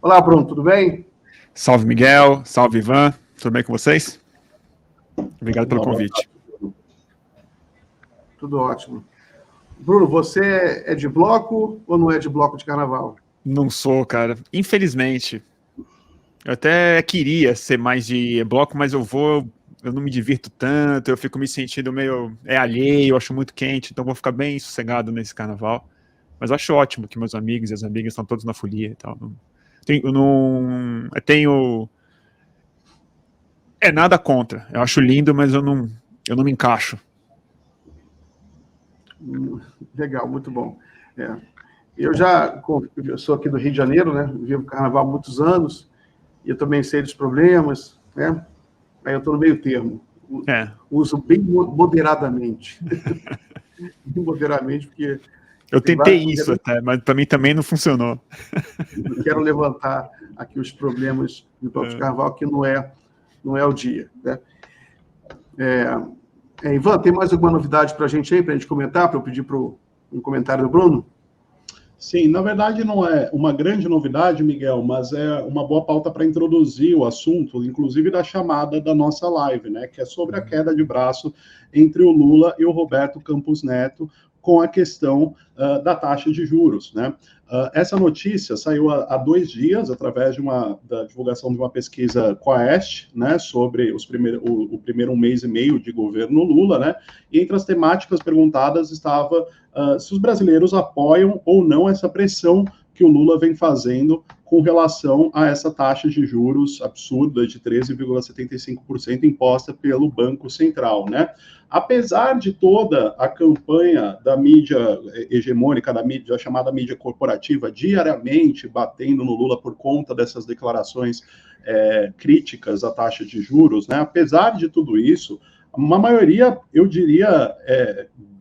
Olá, Bruno, tudo bem? Salve, Miguel. Salve, Ivan. Tudo bem com vocês? Obrigado pelo convite. Tudo ótimo. Bruno, você é de bloco ou não é de bloco de carnaval? Não sou, cara. Infelizmente. Eu até queria ser mais de bloco, mas eu não me divirto tanto, eu fico me sentindo meio alheio, eu acho muito quente, então vou ficar bem sossegado nesse carnaval. Mas eu acho ótimo que meus amigos e as amigas estão todos na folia e tal. Eu tenho nada contra. Eu acho lindo, mas eu não me encaixo. Legal, muito bom. Eu sou aqui do Rio de Janeiro, né? Vivo carnaval há muitos anos, e eu também sei dos problemas, né? Aí eu estou no meio termo. Uso bem moderadamente. Bem moderadamente, porque... Eu tentei isso até, mas para mim também não funcionou. Não quero levantar aqui os problemas do bloco de carnaval, que não é o dia, né? Ivan, tem mais alguma novidade para a gente comentar, para eu pedir um comentário do Bruno? Sim, na verdade não é uma grande novidade, Miguel, mas é uma boa pauta para introduzir o assunto, inclusive da chamada da nossa live, né, que é sobre a queda de braço entre o Lula e o Roberto Campos Neto com a questão da taxa de juros, né? Essa notícia saiu há 2 dias, através da divulgação de uma pesquisa Quaest, né, sobre o primeiro 1 mês e meio de governo Lula, né, e entre as temáticas perguntadas estava se os brasileiros apoiam ou não essa pressão que o Lula vem fazendo com relação a essa taxa de juros absurda de 13,75% imposta pelo Banco Central, né? Apesar de toda a campanha da mídia hegemônica, da chamada mídia corporativa, diariamente batendo no Lula por conta dessas declarações críticas à taxa de juros, né? Apesar de tudo isso, uma maioria, eu diria,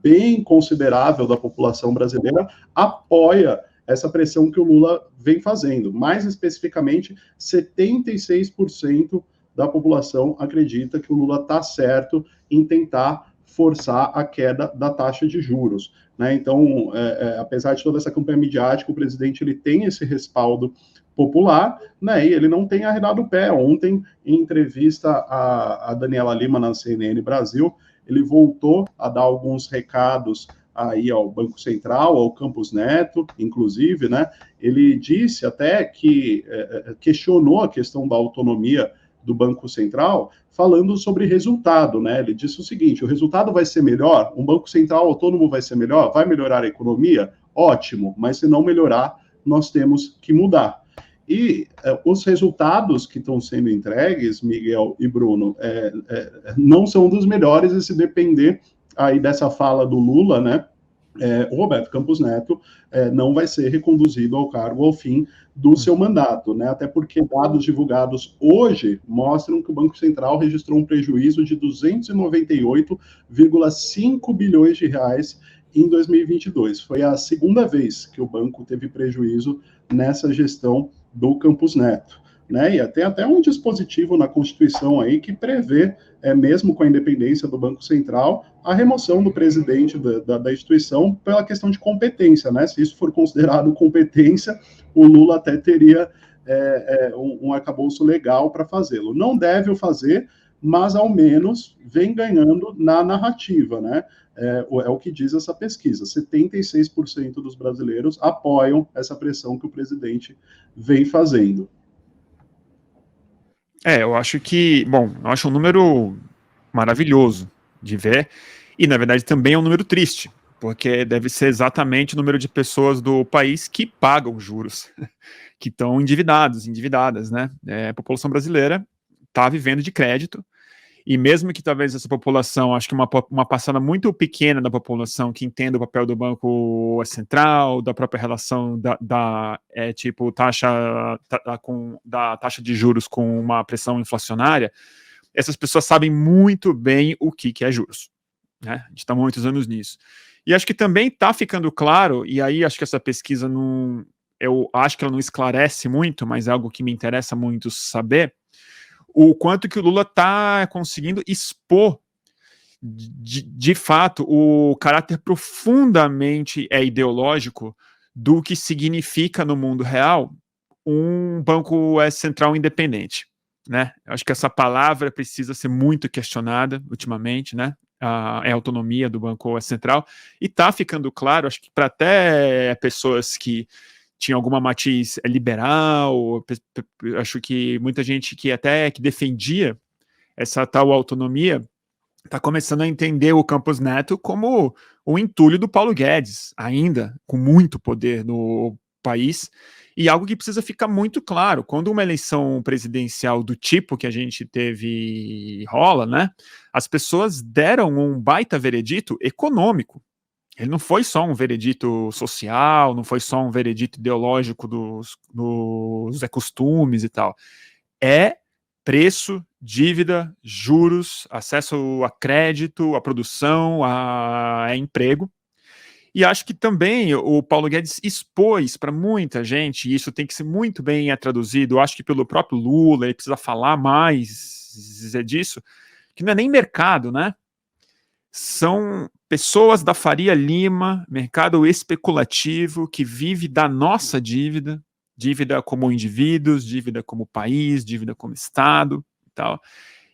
bem considerável da população brasileira apoia essa pressão que o Lula vem fazendo. Mais especificamente, 76% da população acredita que o Lula está certo em tentar forçar a queda da taxa de juros, né? Então, apesar de toda essa campanha midiática, o presidente ele tem esse respaldo popular, né? E ele não tem arredado o pé. Ontem, em entrevista a Daniela Lima na CNN Brasil, ele voltou a dar alguns recados aí ao Banco Central, ao Campos Neto, inclusive, né? Ele disse até que questionou a questão da autonomia do Banco Central, falando sobre resultado, né? Ele disse o seguinte: o resultado vai ser melhor, um Banco Central autônomo vai ser melhor, vai melhorar a economia? Ótimo, mas se não melhorar, nós temos que mudar. E os resultados que estão sendo entregues, Miguel e Bruno, não são dos melhores, e se depender aí dessa fala do Lula, né, o Roberto Campos Neto não vai ser reconduzido ao cargo ao fim do seu mandato, né? Até porque dados divulgados hoje mostram que o Banco Central registrou um prejuízo de 298,5 bilhões de reais em 2022. Foi a segunda vez que o banco teve prejuízo nessa gestão do Campos Neto, né? E tem até um dispositivo na Constituição aí que prevê, mesmo com a independência do Banco Central, a remoção do presidente da instituição pela questão de competência, né? Se isso for considerado competência, o Lula até teria um arcabouço legal para fazê-lo. Não deve o fazer, mas ao menos vem ganhando na narrativa, né? É o que diz essa pesquisa. 76% dos brasileiros apoiam essa pressão que o presidente vem fazendo. Eu acho eu acho um número maravilhoso de ver, e na verdade também é um número triste, porque deve ser exatamente o número de pessoas do país que pagam juros, que estão endividadas, né? A população brasileira está vivendo de crédito, e mesmo que talvez essa população, acho que uma parcela muito pequena da população que entenda o papel do Banco Central, da própria relação da taxa de juros com uma pressão inflacionária, essas pessoas sabem muito bem o que é juros, né? A gente está há muitos anos nisso. E acho que também está ficando claro, e aí acho que essa pesquisa eu acho que ela não esclarece muito, mas é algo que me interessa muito saber, o quanto que o Lula está conseguindo expor, de fato, o caráter profundamente ideológico do que significa no mundo real um banco central independente, né? Eu acho que essa palavra precisa ser muito questionada ultimamente, né? É a autonomia do Banco Central, e está ficando claro, acho que para até pessoas que tinham alguma matiz liberal, acho que muita gente que até que defendia essa tal autonomia está começando a entender o Campos Neto como o entulho do Paulo Guedes, ainda com muito poder no país, e algo que precisa ficar muito claro, quando uma eleição presidencial do tipo que a gente teve rola, né, as pessoas deram um baita veredito econômico. Ele não foi só um veredito social, não foi só um veredito ideológico dos costumes e tal. É preço, dívida, juros, acesso a crédito, a produção, a emprego. E acho que também o Paulo Guedes expôs para muita gente, e isso tem que ser muito bem traduzido, acho que pelo próprio Lula, ele precisa falar mais disso, que não é nem mercado, né? São pessoas da Faria Lima, mercado especulativo, que vive da nossa dívida, dívida como indivíduos, dívida como país, dívida como Estado e tal.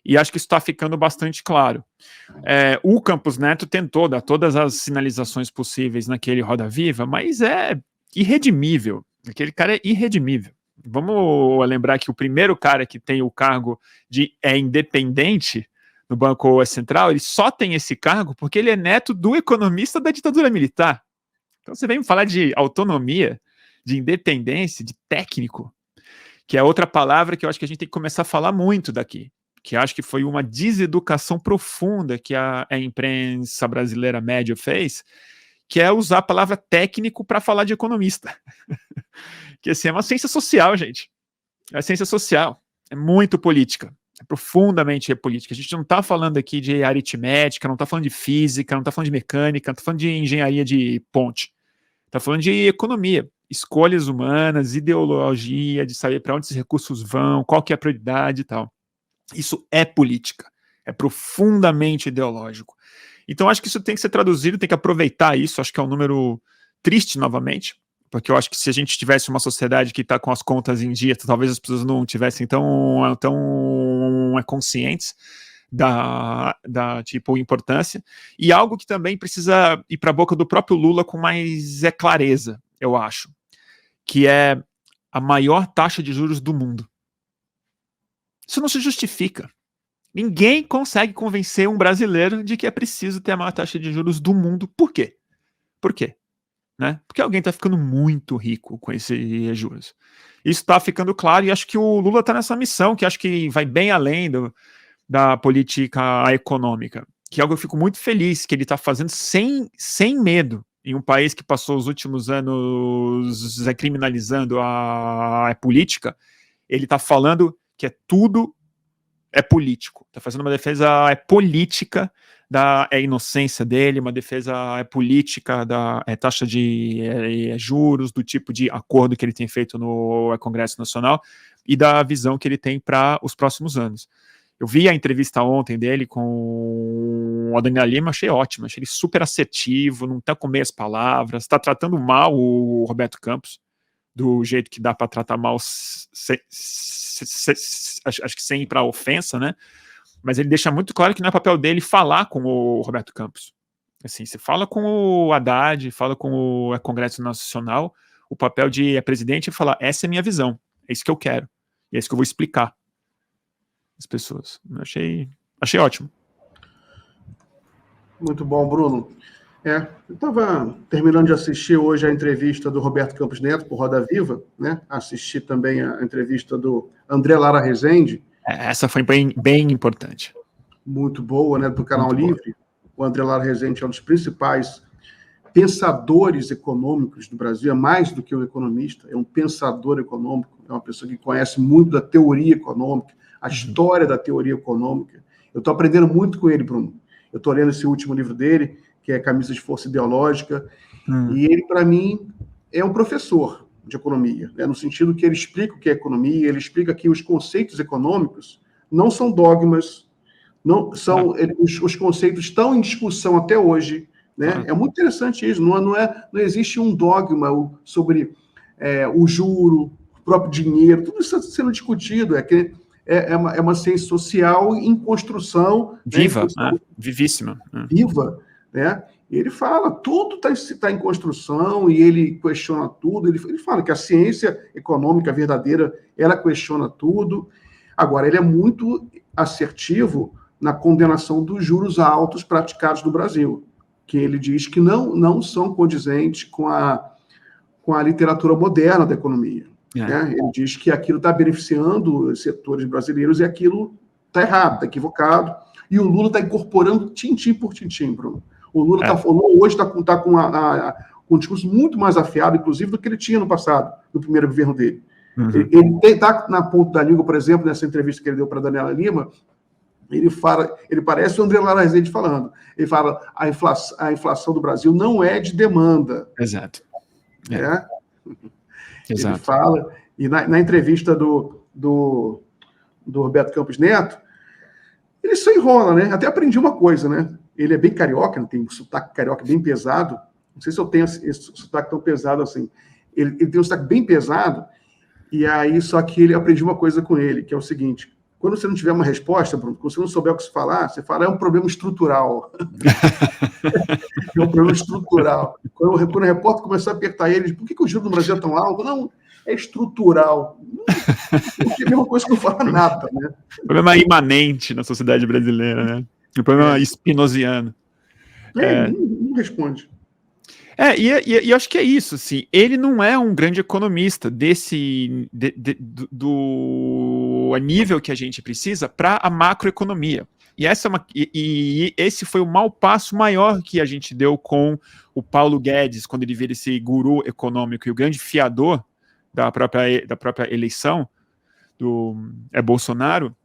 E acho que isso está ficando bastante claro. O Campos Neto tentou dar todas as sinalizações possíveis naquele Roda Viva, mas é irredimível. Aquele cara é irredimível. Vamos lembrar que o primeiro cara que tem o cargo de independente no Banco Central, ele só tem esse cargo porque ele é neto do economista da ditadura militar. Então você vem me falar de autonomia, de independência, de técnico, que é outra palavra que eu acho que a gente tem que começar a falar muito daqui, que acho que foi uma deseducação profunda que a imprensa brasileira média fez, que é usar a palavra técnico para falar de economista. Que assim, é uma ciência social, gente. É ciência social. É muito política. É profundamente política. A gente não está falando aqui de aritmética, não está falando de física, não está falando de mecânica, não está falando de engenharia de ponte. Está falando de economia, escolhas humanas, ideologia, de saber para onde esses recursos vão, qual que é a prioridade e tal. Isso é política, é profundamente ideológico. Então, acho que isso tem que ser traduzido, tem que aproveitar isso, acho que é um número triste novamente, porque eu acho que se a gente tivesse uma sociedade que está com as contas em dia, talvez as pessoas não tivessem tão conscientes da tipo importância, e algo que também precisa ir para a boca do próprio Lula com mais clareza, eu acho, que é a maior taxa de juros do mundo. Isso não se justifica. Ninguém consegue convencer um brasileiro de que é preciso ter a maior taxa de juros do mundo. Por quê? Por quê? Né? Porque alguém está ficando muito rico com esses juros. Isso está ficando claro, e acho que o Lula está nessa missão, que acho que vai bem além da política econômica, que é algo que eu fico muito feliz que ele está fazendo sem medo, em um país que passou os últimos anos criminalizando a política. Ele está falando que tudo é político, está fazendo uma defesa política da inocência dele, uma defesa política da taxa de juros, do tipo de acordo que ele tem feito no Congresso Nacional e da visão que ele tem para os próximos anos. Eu vi a entrevista ontem dele com o Daniel Lima, achei ótimo, achei ele super assertivo, não está com meias palavras, está tratando mal o Roberto Campos, do jeito que dá para tratar mal, acho que sem ir para ofensa, né? Mas ele deixa muito claro que não é papel dele falar com o Roberto Campos. Assim, você fala com o Haddad, fala com o Congresso Nacional, o papel de presidente é falar, essa é a minha visão, é isso que eu quero, e é isso que eu vou explicar às pessoas. Eu achei ótimo. Muito bom, Bruno. Eu estava terminando de assistir hoje a entrevista do Roberto Campos Neto por Roda Viva, né? Assisti também a entrevista do André Lara Rezende. Essa foi bem importante. Muito boa, né? Do Canal Livre. O André Lara Rezende é um dos principais pensadores econômicos do Brasil, é mais do que um economista, é um pensador econômico, é uma pessoa que conhece muito da teoria econômica, a história da teoria econômica. Eu estou aprendendo muito com ele, Bruno. Eu estou lendo esse último livro dele, que é Camisa de Força Ideológica, e ele, para mim, é um professor de economia, né? No sentido que ele explica o que é economia, ele explica que os conceitos econômicos não são dogmas, os conceitos estão em discussão até hoje, né? É muito interessante isso, não existe um dogma sobre o juro, próprio dinheiro, tudo isso está sendo discutido, é uma ciência social em construção. Viva, né, vivíssima. Viva, né? Ele fala, tudo está em construção e ele questiona tudo. Ele fala que a ciência econômica verdadeira, ela questiona tudo. Agora, ele é muito assertivo na condenação dos juros altos praticados no Brasil, que ele diz que não são condizentes com a literatura moderna da economia. Né? Ele diz que aquilo está beneficiando os setores brasileiros e aquilo está errado, está equivocado. E o Lula está incorporando tintim por tintim, Bruno. O Lula hoje está com um discurso muito mais afiado, inclusive, do que ele tinha no passado, no primeiro governo dele. Uhum. Ele está na ponta da língua, por exemplo, nessa entrevista que ele deu para a Daniela Lima, ele parece o André Lara Rezende falando. Ele fala, a inflação do Brasil não é de demanda. Exato. Exato. Ele fala, e na entrevista do Roberto Campos Neto, ele só enrola, né? Até aprendi uma coisa, né? Ele é bem carioca, tem um sotaque carioca bem pesado. Não sei se eu tenho esse sotaque tão pesado assim. Ele tem um sotaque bem pesado, e aí só que ele aprendi uma coisa com ele, que é o seguinte: quando você não tiver uma resposta, Bruno, quando você não souber o que se falar, você fala, é um problema estrutural. É um problema estrutural. Quando o repórter começou a apertar ele, diz, por que o juro do Brasil é tão alto? Não, é estrutural. É a mesma coisa que não fala nada, né? Problema imanente na sociedade brasileira, né? O problema spinoziano. Não responde. E eu acho que é isso, assim, ele não é um grande economista do nível que a gente precisa para a macroeconomia. E esse foi o mau passo maior que a gente deu com o Paulo Guedes, quando ele vira esse guru econômico e o grande fiador da própria eleição do Bolsonaro,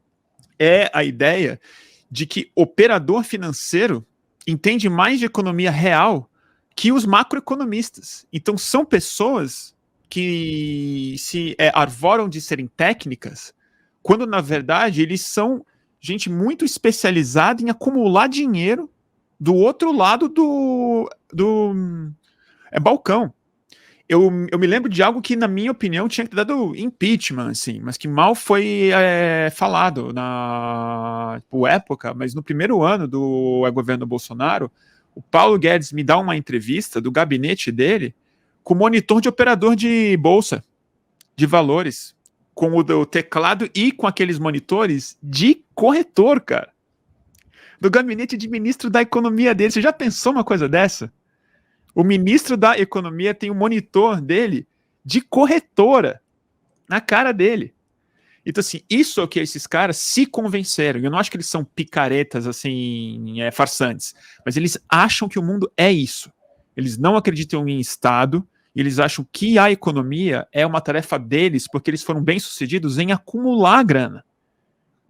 é a ideia de que operador financeiro entende mais de economia real que os macroeconomistas. Então, são pessoas que se arvoram de serem técnicas, quando, na verdade, eles são gente muito especializada em acumular dinheiro do outro lado do balcão. Eu me lembro de algo que, na minha opinião, tinha que ter dado impeachment, assim, mas que mal foi falado na época, mas no primeiro ano do governo Bolsonaro, o Paulo Guedes me dá uma entrevista do gabinete dele com monitor de operador de bolsa, de valores, com o teclado e com aqueles monitores de corretor, cara. Do gabinete de ministro da economia dele. Você já pensou uma coisa dessa? O ministro da economia tem um monitor dele de corretora na cara dele. Então, assim, isso é o que esses caras se convenceram. Eu não acho que eles são picaretas, assim, farsantes, mas eles acham que o mundo é isso. Eles não acreditam em Estado, e eles acham que a economia é uma tarefa deles, porque eles foram bem-sucedidos em acumular grana.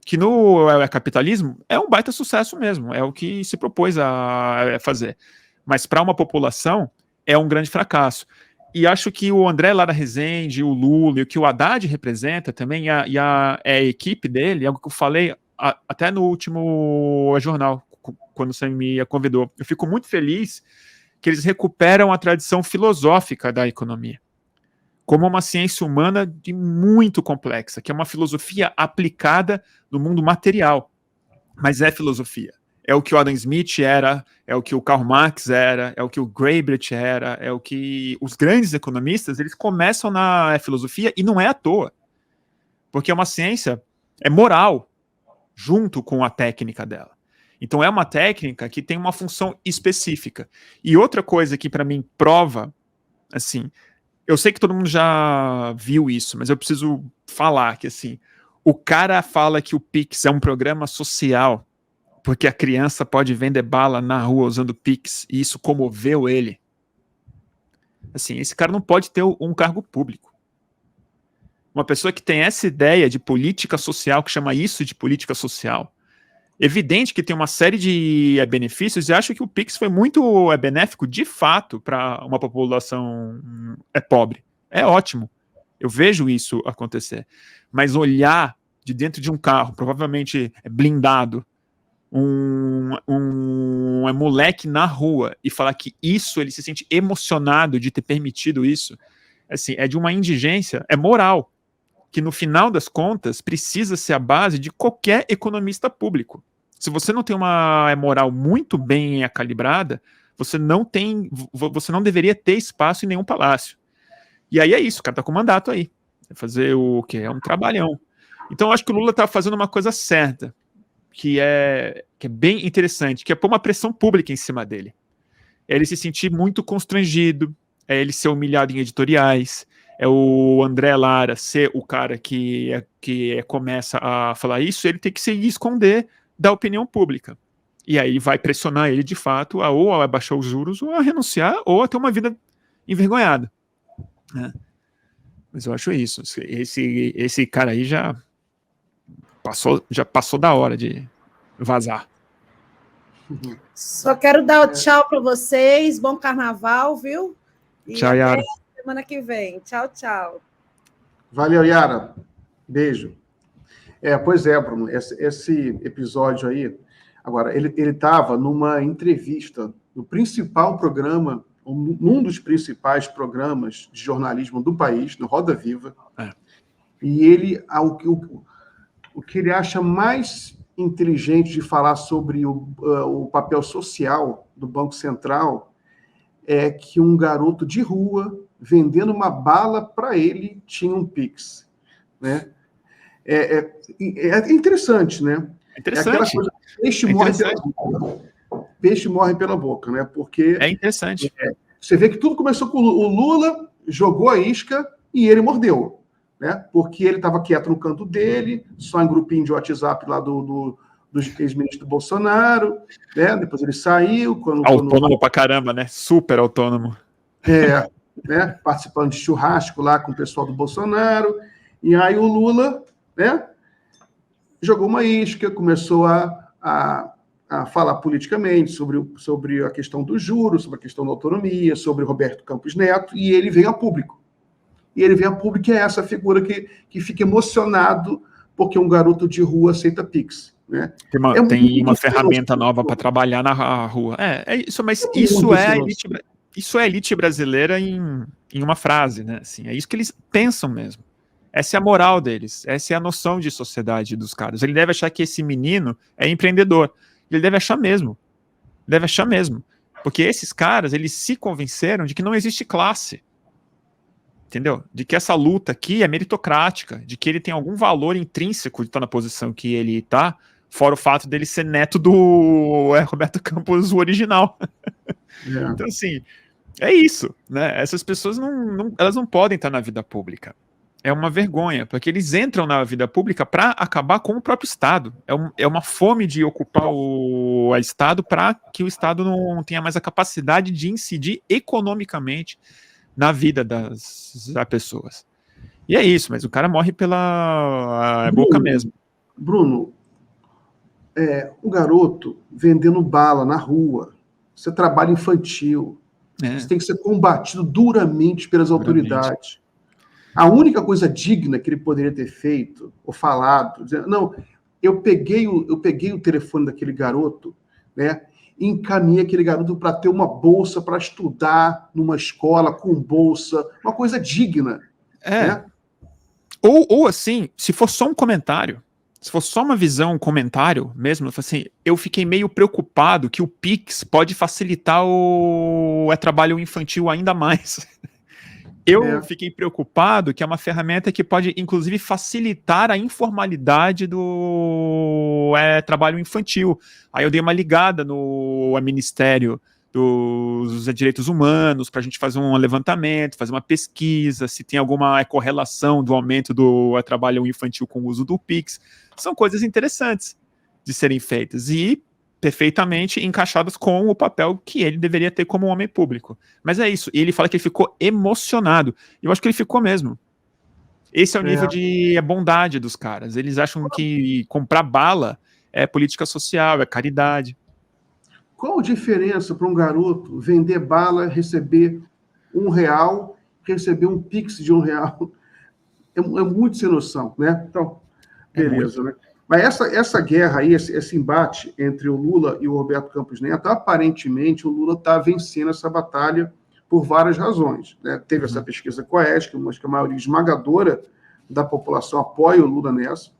Que no capitalismo é um baita sucesso mesmo, é o que se propôs a fazer. Mas para uma população é um grande fracasso. E acho que o André Lara Rezende, o Lula, e o que o Haddad representa também, e a equipe dele, algo que eu falei até no último jornal, quando você me convidou. Eu fico muito feliz que eles recuperam a tradição filosófica da economia, como uma ciência humana muito complexa, que é uma filosofia aplicada no mundo material. Mas é filosofia. É o que o Adam Smith era, é o que o Karl Marx era, é o que o Graeber era, é o que os grandes economistas, eles começam na filosofia, e não é à toa. Porque é uma ciência, é moral, junto com a técnica dela. Então é uma técnica que tem uma função específica. E outra coisa que para mim prova, assim, eu sei que todo mundo já viu isso, mas eu preciso falar que, assim, o cara fala que o Pix é um programa social, porque a criança pode vender bala na rua usando Pix, e isso comoveu ele. Assim, esse cara não pode ter um cargo público. Uma pessoa que tem essa ideia de política social, que chama isso de política social, evidente que tem uma série de benefícios, e acho que o Pix foi muito benéfico, de fato, para uma população pobre. É ótimo. Eu vejo isso acontecer. Mas olhar de dentro de um carro, provavelmente blindado, um moleque na rua, e falar que isso, ele se sente emocionado de ter permitido isso, assim, é de uma indigência, é moral. que no final das contas precisa ser a base de qualquer economista público. Se você não tem uma moral muito bem calibrada, você não deveria ter espaço em nenhum palácio. E aí é isso, o cara tá com mandato aí. Vai fazer o quê? É um trabalhão. Então eu acho que o Lula tá fazendo uma coisa certa, que é bem interessante, que é pôr uma pressão pública em cima dele. É ele se sentir muito constrangido, é ele ser humilhado em editoriais, é o André Lara ser o cara que começa a falar isso, ele tem que se esconder da opinião pública. E aí vai pressionar ele, de fato, ou a abaixar os juros, ou a renunciar, ou a ter uma vida envergonhada. Né? Mas eu acho isso. Esse cara aí já passou da hora de vazar. Só quero dar o tchau para vocês. Bom carnaval, viu? E tchau, Yara. Até semana que vem. Tchau, tchau. Valeu, Yara. Beijo. Pois é, Bruno, esse episódio aí, agora, ele estava numa entrevista no principal programa, num dos principais programas de jornalismo do país, no Roda Viva, e ele, o que ele acha mais inteligente de falar sobre o papel social do Banco Central é que um garoto de rua vendendo uma bala para ele tinha um Pix, né? É interessante, né? Interessante. É aquela coisa, peixe morre pela boca, né? Porque é interessante. Você vê que tudo começou com o Lula, jogou a isca e ele mordeu, né? Porque ele estava quieto no canto dele, só em grupinho de WhatsApp lá dos ex-ministros do Bolsonaro, né? Depois ele saiu. Autônomo pra caramba, né? Super autônomo. Né? Participando de churrasco lá com o pessoal do Bolsonaro. E aí o Lula, né? Jogou uma isca, começou a falar politicamente sobre a questão dos juros, sobre a questão da autonomia, sobre Roberto Campos Neto, e ele veio a público. E ele veio a público, é essa figura que fica emocionado porque um garoto de rua aceita Pix. Né? Tem uma ferramenta nova para trabalhar na rua. Isso, mas isso é a elite brasileira em uma frase, né? Assim, é isso que eles pensam mesmo. Essa é a moral deles, essa é a noção de sociedade dos caras. Ele deve achar que esse menino é empreendedor. Ele deve achar mesmo. Porque esses caras, eles se convenceram de que não existe classe. Entendeu? De que essa luta aqui é meritocrática, de que ele tem algum valor intrínseco de estar na posição que ele está, fora o fato dele ser neto do Roberto Campos, o original. Então, assim, é isso, né? Essas pessoas elas não podem estar na vida pública. É uma vergonha, porque eles entram na vida pública para acabar com o próprio Estado. É uma fome de ocupar o Estado para que o Estado não tenha mais a capacidade de incidir economicamente na vida das pessoas. E é isso, mas o cara morre pela boca mesmo. Bruno, o garoto vendendo bala na rua, isso é trabalho infantil. Isso tem que ser combatido duramente pelas autoridades. A única coisa digna que ele poderia ter feito, ou falado, dizendo, não, eu peguei o telefone daquele garoto, né, e encaminhei aquele garoto para ter uma bolsa para estudar numa escola com bolsa, uma coisa digna. Né? Ou assim, se for só um comentário, se for só uma visão, um comentário mesmo, assim, eu fiquei meio preocupado que o Pix pode facilitar o trabalho infantil ainda mais. Eu fiquei preocupado que é uma ferramenta que pode, inclusive, facilitar a informalidade do trabalho infantil. Aí eu dei uma ligada no Ministério dos Direitos Humanos para a gente fazer um levantamento, fazer uma pesquisa, se tem alguma correlação do aumento do trabalho infantil com o uso do Pix. São coisas interessantes de serem feitas e perfeitamente encaixadas com o papel que ele deveria ter como homem público. Mas é isso. E ele fala que ele ficou emocionado. Eu acho que ele ficou mesmo. Esse é o nível de bondade dos caras. Eles acham que comprar bala é política social, é caridade. Qual a diferença para um garoto vender bala, receber R$1, receber um Pix de R$1? É muito sem noção, né? Então, beleza, né? Mas essa guerra aí, esse embate entre o Lula e o Roberto Campos Neto, aparentemente o Lula está vencendo essa batalha por várias razões. Né? Teve essa pesquisa com a ESC, que a maioria esmagadora da população apoia o Lula nessa.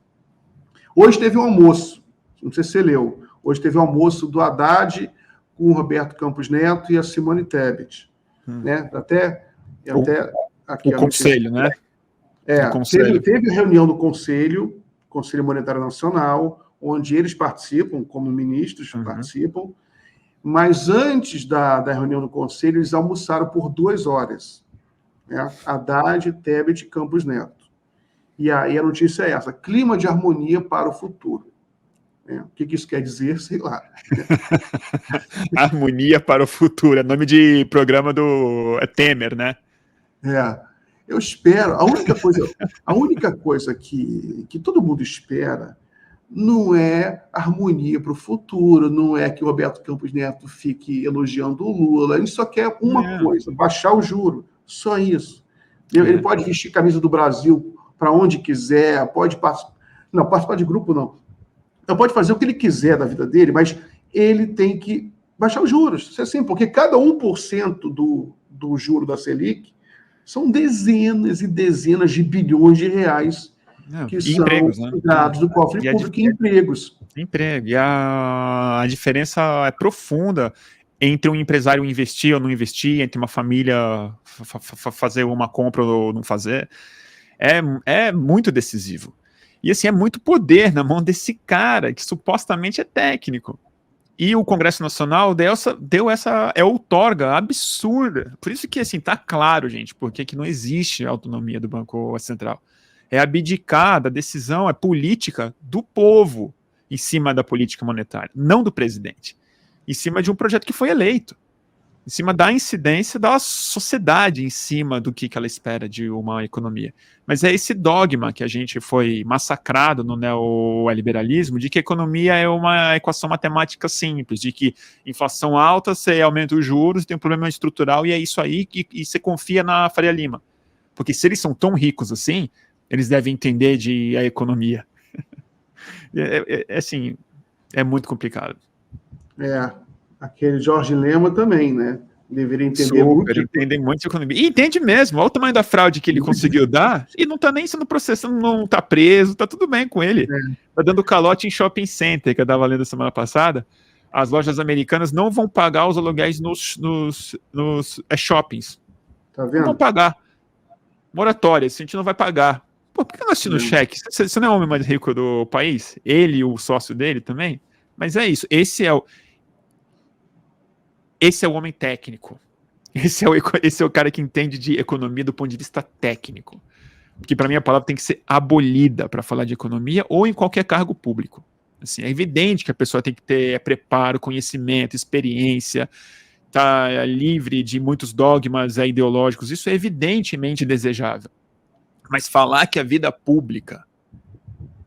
Hoje teve um almoço, não sei se você leu, hoje teve um almoço do Haddad com o Roberto Campos Neto e a Simone Tebet. Né? Até aqui, o conselho, né? Teve reunião do Conselho Monetário Nacional, onde eles participam, como ministros participam, mas antes da reunião do Conselho, eles almoçaram por 2 horas. Né? Haddad, Tebet e Campos Neto. E aí a notícia é essa: clima de harmonia para o futuro. O que isso quer dizer? Sei lá. Harmonia para o futuro. É nome de programa do Temer, né? Eu espero. A única coisa que todo mundo espera não é harmonia para o futuro, não é que o Roberto Campos Neto fique elogiando o Lula. Ele só quer uma coisa: baixar o juro. Só isso. Ele pode vestir camisa do Brasil para onde quiser, pode participar de grupo, não. Então pode fazer o que ele quiser da vida dele, mas ele tem que baixar os juros. Isso é assim, porque cada 1% do juro da Selic são dezenas e dezenas de bilhões de reais que são empregos, né? dados do cofre público em empregos. Emprego. E a diferença é profunda entre um empresário investir ou não investir, entre uma família fazer uma compra ou não fazer. É muito decisivo. E assim, é muito poder na mão desse cara que supostamente é técnico. E o Congresso Nacional deu essa outorga absurda. Por isso que, assim, tá claro, gente, porque que não existe autonomia do Banco Central. É abdicar da decisão, é política do povo em cima da política monetária, não do presidente. Em cima de um projeto que foi eleito. Em cima da incidência da sociedade em cima do que ela espera de uma economia. Mas é esse dogma que a gente foi massacrado no neoliberalismo, de que a economia é uma equação matemática simples, de que inflação alta, você aumenta os juros, tem um problema estrutural e é isso aí, e você confia na Faria Lima. Porque se eles são tão ricos assim, eles devem entender de a economia. Assim, é muito complicado. Aquele Jorge Lema também, né? Deveria entender entende muito de economia. E entende mesmo, olha o tamanho da fraude que ele conseguiu dar, e não tá nem sendo processado, não tá preso, tá tudo bem com ele. Tá dando calote em shopping center, que eu tava lendo semana passada. As lojas americanas não vão pagar os aluguéis nos shoppings. Tá vendo? Não vão pagar. Moratória, a gente não vai pagar. Pô, por que não assina o cheque? Você não é o homem mais rico do país? Ele e o sócio dele também? Mas é isso, esse é o homem técnico. Esse é o cara que entende de economia do ponto de vista técnico. Que para mim a palavra tem que ser abolida para falar de economia ou em qualquer cargo público. Assim, é evidente que a pessoa tem que ter preparo, conhecimento, experiência, tá livre de muitos dogmas ideológicos. Isso é evidentemente desejável. Mas falar que a vida pública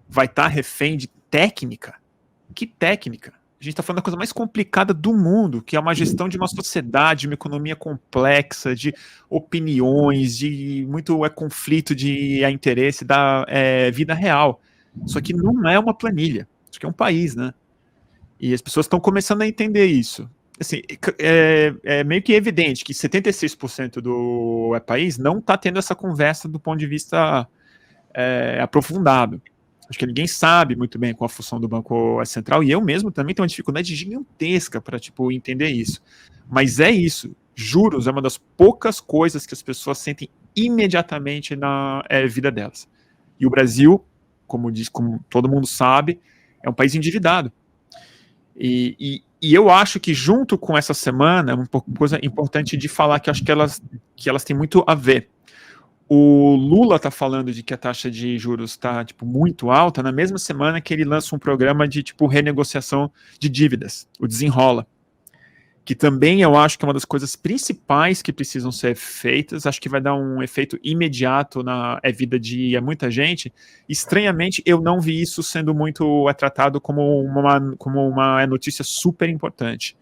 vai estar refém de técnica? Que técnica? A gente está falando da coisa mais complicada do mundo, que é uma gestão de uma sociedade, uma economia complexa, de opiniões, de muito conflito de interesse da vida real. Isso aqui não é uma planilha, isso aqui é um país, né? E as pessoas estão começando a entender isso. Assim, é meio que evidente que 76% do país não está tendo essa conversa do ponto de vista aprofundado. Acho que ninguém sabe muito bem qual a função do Banco Central, e eu mesmo também tenho uma dificuldade gigantesca para entender isso. Mas é isso. Juros é uma das poucas coisas que as pessoas sentem imediatamente na vida delas. E o Brasil, como todo mundo sabe, é um país endividado. E eu acho que junto com essa semana, uma coisa importante de falar, que eu acho que elas têm muito a ver. O Lula está falando de que a taxa de juros está muito alta na mesma semana que ele lança um programa de renegociação de dívidas, o Desenrola, que também eu acho que é uma das coisas principais que precisam ser feitas. Acho que vai dar um efeito imediato na vida de muita gente. Estranhamente, eu não vi isso sendo muito tratado como uma notícia super importante,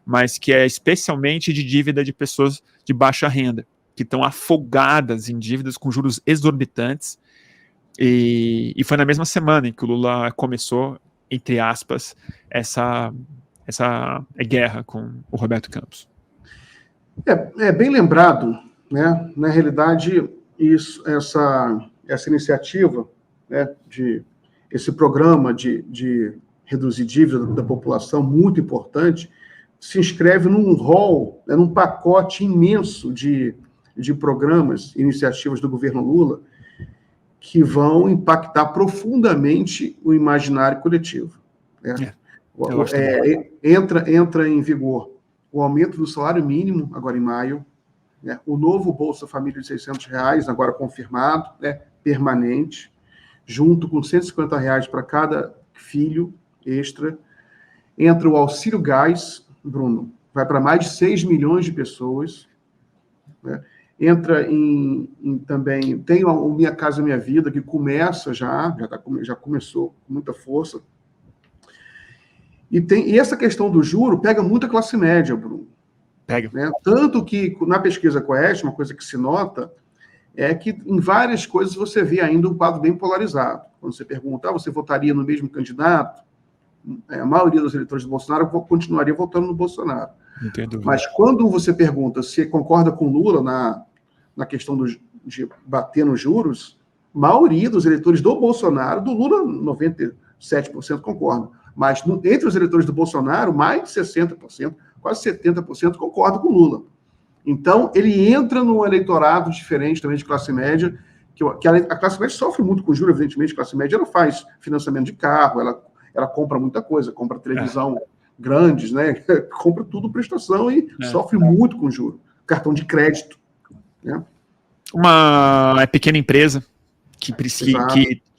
mas que é especialmente de dívida de pessoas de baixa renda, que estão afogadas em dívidas com juros exorbitantes, e foi na mesma semana em que o Lula começou, entre aspas, essa guerra com o Roberto Campos. É bem lembrado, né? Na realidade, essa iniciativa, né, esse programa de reduzir dívida da população, muito importante, se inscreve num rol, né, num pacote imenso de programas, iniciativas do governo Lula, que vão impactar profundamente o imaginário coletivo. Né? Entra em vigor o aumento do salário mínimo, agora em maio, né? O novo Bolsa Família de R$600, agora confirmado, né? Permanente, junto com R$150 para cada filho extra. Entra o auxílio gás, Bruno, vai para mais de 6 milhões de pessoas, né? Entra também, tem o Minha Casa Minha Vida, que começa já começou com muita força. E essa questão do juro pega muita classe média, Bruno. Pega. Né? Tanto que, na pesquisa Quest, uma coisa que se nota é que em várias coisas você vê ainda um quadro bem polarizado. Quando você pergunta, você votaria no mesmo candidato? A maioria dos eleitores do Bolsonaro continuaria votando no Bolsonaro. Mas quando você pergunta se concorda com Lula na questão de bater nos juros, a maioria dos eleitores do Bolsonaro, do Lula, 97% concordam. Mas entre os eleitores do Bolsonaro, mais de 60%, quase 70% concordam com Lula. Então, ele entra num eleitorado diferente também de classe média, que a classe média sofre muito com juros, evidentemente. A classe média ela faz financiamento de carro, ela compra muita coisa, compra televisão grandes, né? Compra tudo prestação e sofre muito com juros. Cartão de crédito. Né? Uma pequena empresa que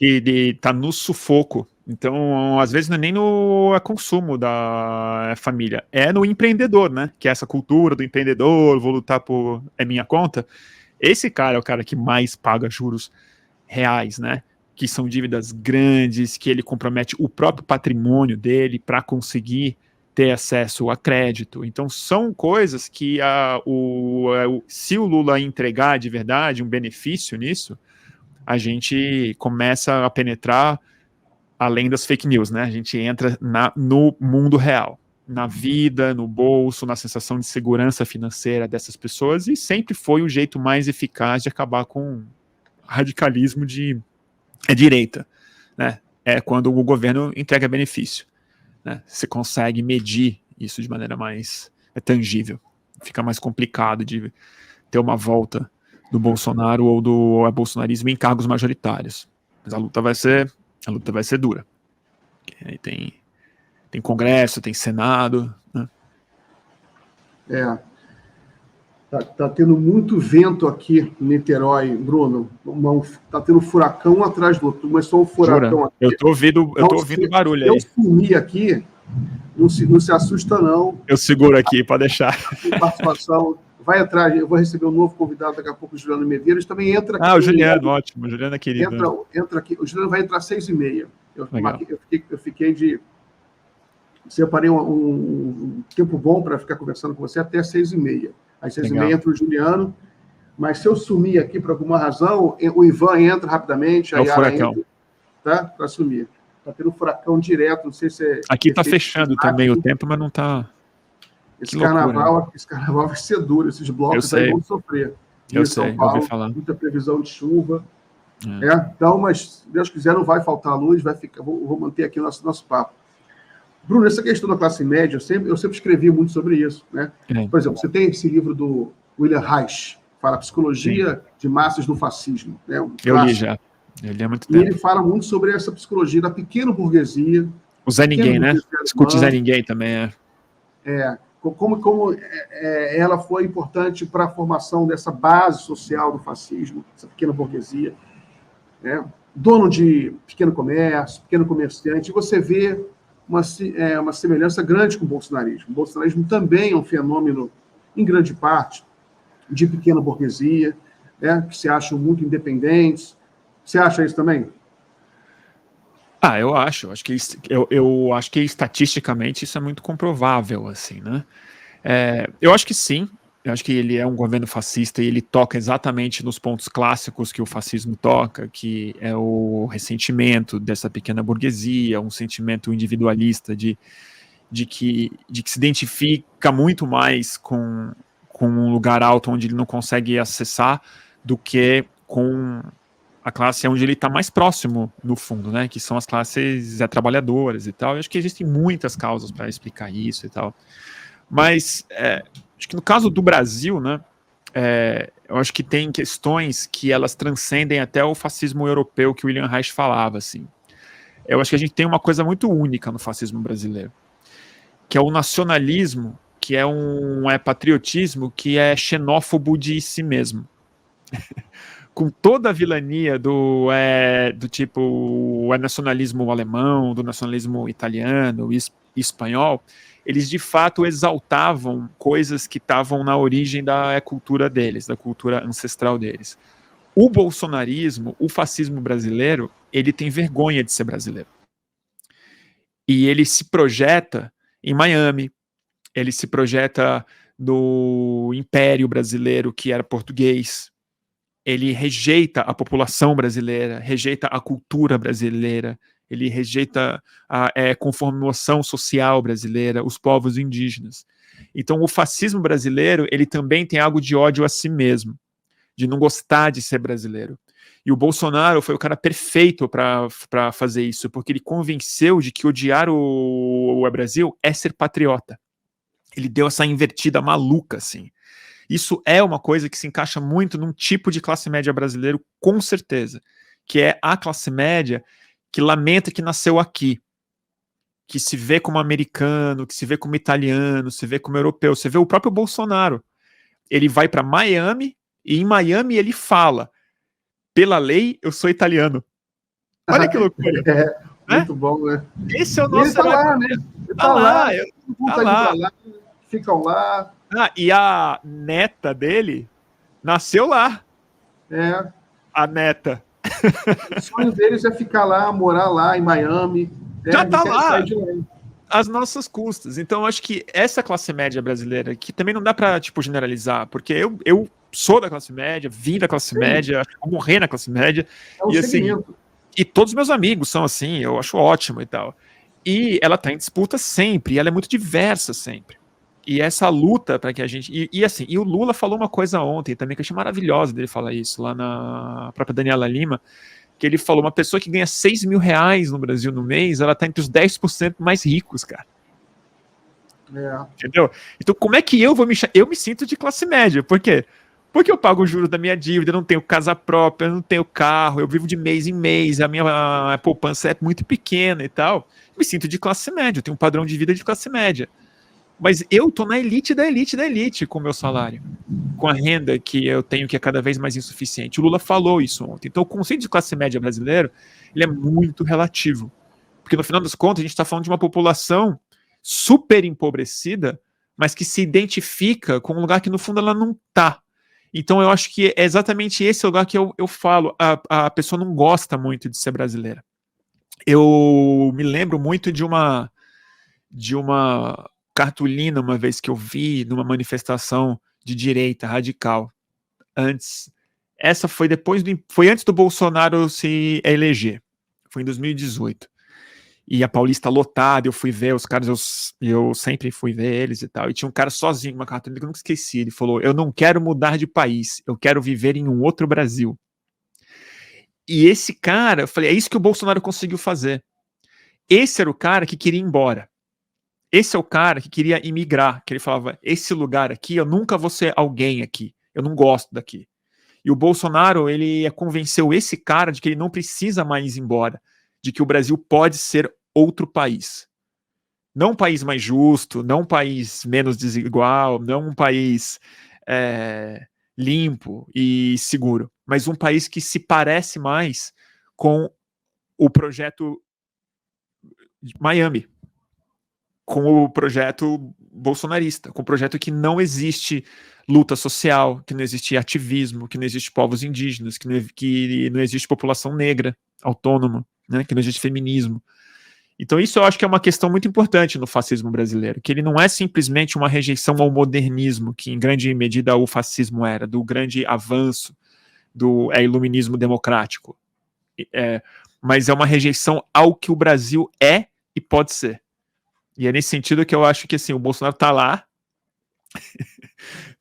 está no sufoco. Então, às vezes, não é nem no consumo da família, é no empreendedor, né? Que é essa cultura do empreendedor, vou lutar por minha conta. Esse cara é o cara que mais paga juros reais, né? Que são dívidas grandes, que ele compromete o próprio patrimônio dele para conseguir ter acesso a crédito. Então, são coisas que se o Lula entregar de verdade um benefício nisso, a gente começa a penetrar além das fake news, né? A gente entra no mundo real, na vida, no bolso, na sensação de segurança financeira dessas pessoas, e sempre foi o jeito mais eficaz de acabar com radicalismo de direita, né? É quando o governo entrega benefício, né? Você consegue medir isso de maneira mais tangível. Fica mais complicado de ter uma volta do Bolsonaro ou do bolsonarismo em cargos majoritários. Mas a luta vai ser dura. Aí tem Congresso, tem Senado, né? Tá tendo muito vento aqui em Niterói, Bruno. Tá tendo furacão um atrás do outro. Começou um furacão. Jura? Aqui. Eu tô ouvindo barulho aí. Eu sumi aqui, não se assusta não. Eu seguro aqui, pode deixar. Participação. Vai entrar, eu vou receber um novo convidado daqui a pouco, o Juliano Medeiros, também entra aqui. O Juliano, ótimo, o Juliano é querido. Entra aqui, o Juliano vai entrar às 6h30. Eu fiquei de... Separei um tempo bom para ficar conversando com você até às 6h30. Às 6h30 entra o Juliano, mas se eu sumir aqui por alguma razão, o Ivan entra rapidamente, a Yara entra, tá? Para sumir. Está tendo um furacão direto, não sei se é... Aqui está fechando também o tempo, mas não está... Esse carnaval vai ser duro, esses blocos aí vão sofrer. Eu sei, Paulo, ouvi falar. Muita previsão de chuva. Então, mas se Deus quiser, não vai faltar luz, vai ficar. Vou manter aqui o nosso papo. Bruno, essa questão da classe média, eu sempre escrevi muito sobre isso. Né? Por exemplo, você tem esse livro do William Reich, fala Psicologia de Massas do Fascismo. Né? Eu li já. Eu li há muito tempo. E ele fala muito sobre essa psicologia da pequena burguesia. O Zé Ninguém, né? Escute Zé Ninguém também, Como ela foi importante para a formação dessa base social do fascismo, essa pequena burguesia, né? Dono de pequeno comércio, pequeno comerciante, e você vê uma semelhança grande com o bolsonarismo. O bolsonarismo também é um fenômeno, em grande parte, de pequena burguesia, né? Que se acham muito independentes. Você acha isso também? Eu acho que estatisticamente isso é muito comprovável, assim, né? Eu acho que sim, eu acho que ele é um governo fascista e ele toca exatamente nos pontos clássicos que o fascismo toca, que é o ressentimento dessa pequena burguesia, um sentimento individualista de que se identifica muito mais com um lugar alto onde ele não consegue acessar do que com a classe onde ele está mais próximo, no fundo, né? Que são as classes trabalhadoras e tal. Eu acho que existem muitas causas para explicar isso e tal. Mas acho que no caso do Brasil, né? Eu acho que tem questões que elas transcendem até o fascismo europeu que o William Reich falava, assim. Eu acho que a gente tem uma coisa muito única no fascismo brasileiro, que é o nacionalismo, que é um patriotismo que é xenófobo de si mesmo. Com toda a vilania do tipo o nacionalismo alemão, do nacionalismo italiano e espanhol, eles de fato exaltavam coisas que estavam na origem da cultura deles, da cultura ancestral deles. O bolsonarismo, o fascismo brasileiro, ele tem vergonha de ser brasileiro. E ele se projeta em Miami, ele se projeta no Império Brasileiro, que era português. Ele rejeita a população brasileira, rejeita a cultura brasileira, ele rejeita a conformação social brasileira, os povos indígenas. Então, o fascismo brasileiro, ele também tem algo de ódio a si mesmo, de não gostar de ser brasileiro. E o Bolsonaro foi o cara perfeito para fazer isso, porque ele convenceu de que odiar o Brasil é ser patriota. Ele deu essa invertida maluca, assim. Isso é uma coisa que se encaixa muito num tipo de classe média brasileiro, com certeza, que é a classe média que lamenta que nasceu aqui, que se vê como americano, que se vê como italiano, se vê como europeu. Você vê o próprio Bolsonaro. Ele vai para Miami e em Miami ele fala: pela lei, eu sou italiano. Olha que loucura. Muito bom, né? Esse é o nosso... Ele tá lá, né? Ele tá lá. Ficam lá. E a neta dele nasceu lá. A neta. O sonho deles é ficar lá, morar lá em Miami. Já tá lá. Às nossas custas. Então, eu acho que essa classe média brasileira, que também não dá pra, tipo, generalizar, porque eu sou da classe média, vim da classe média, acho que vou morrer na classe média. É e assim, e todos os meus amigos são assim, eu acho ótimo e tal. E ela tá em disputa sempre, e ela é muito diversa sempre. E essa luta para que a gente... assim, e o Lula falou uma coisa ontem também, que eu achei maravilhosa dele falar isso, lá na própria Daniela Lima, que ele falou, uma pessoa que ganha 6 mil reais no Brasil no mês, ela tá entre os 10% mais ricos, cara. Entendeu? Então, como é que eu vou me... Eu me sinto de classe média, por quê? Porque eu pago os juros da minha dívida, eu não tenho casa própria, eu não tenho carro, eu vivo de mês em mês, a minha poupança é muito pequena e tal. Me sinto de classe média, eu tenho um padrão de vida de classe média. Mas eu tô na elite da elite da elite com o meu salário, com a renda que eu tenho, que é cada vez mais insuficiente. O Lula falou isso ontem. Então, o conceito de classe média brasileiro, ele é muito relativo. Porque, no final das contas, a gente está falando de uma população super empobrecida, mas que se identifica com um lugar que, no fundo, ela não tá. Então, eu acho que é exatamente esse lugar que eu falo. A pessoa não gosta muito de ser brasileira. Eu me lembro muito de uma cartolina uma vez que eu vi numa manifestação de direita radical. Essa foi foi antes do Bolsonaro se eleger. Foi em 2018. E a Paulista lotada, eu fui ver os caras, eu sempre fui ver eles e tal. E tinha um cara sozinho, uma cartolina que eu nunca esqueci. Ele falou: eu não quero mudar de país, eu quero viver em um outro Brasil. E esse cara, eu falei, é isso que o Bolsonaro conseguiu fazer. Esse era o cara que queria ir embora. Esse é o cara que queria imigrar, que ele falava, esse lugar aqui, eu nunca vou ser alguém aqui, eu não gosto daqui. E o Bolsonaro, ele convenceu esse cara de que ele não precisa mais ir embora, de que o Brasil pode ser outro país. Não um país mais justo, não um país menos desigual, não um país limpo e seguro, mas um país que se parece mais com o projeto de Miami, com o projeto bolsonarista, com o projeto que não existe luta social, que não existe ativismo, que não existe povos indígenas, que não existe população negra autônoma, né, que não existe feminismo. Então isso eu acho que é uma questão muito importante no fascismo brasileiro, que ele não é simplesmente uma rejeição ao modernismo, que em grande medida o fascismo era, do grande avanço do iluminismo democrático, mas é uma rejeição ao que o Brasil é e pode ser. E é nesse sentido que eu acho que assim, o Bolsonaro tá lá,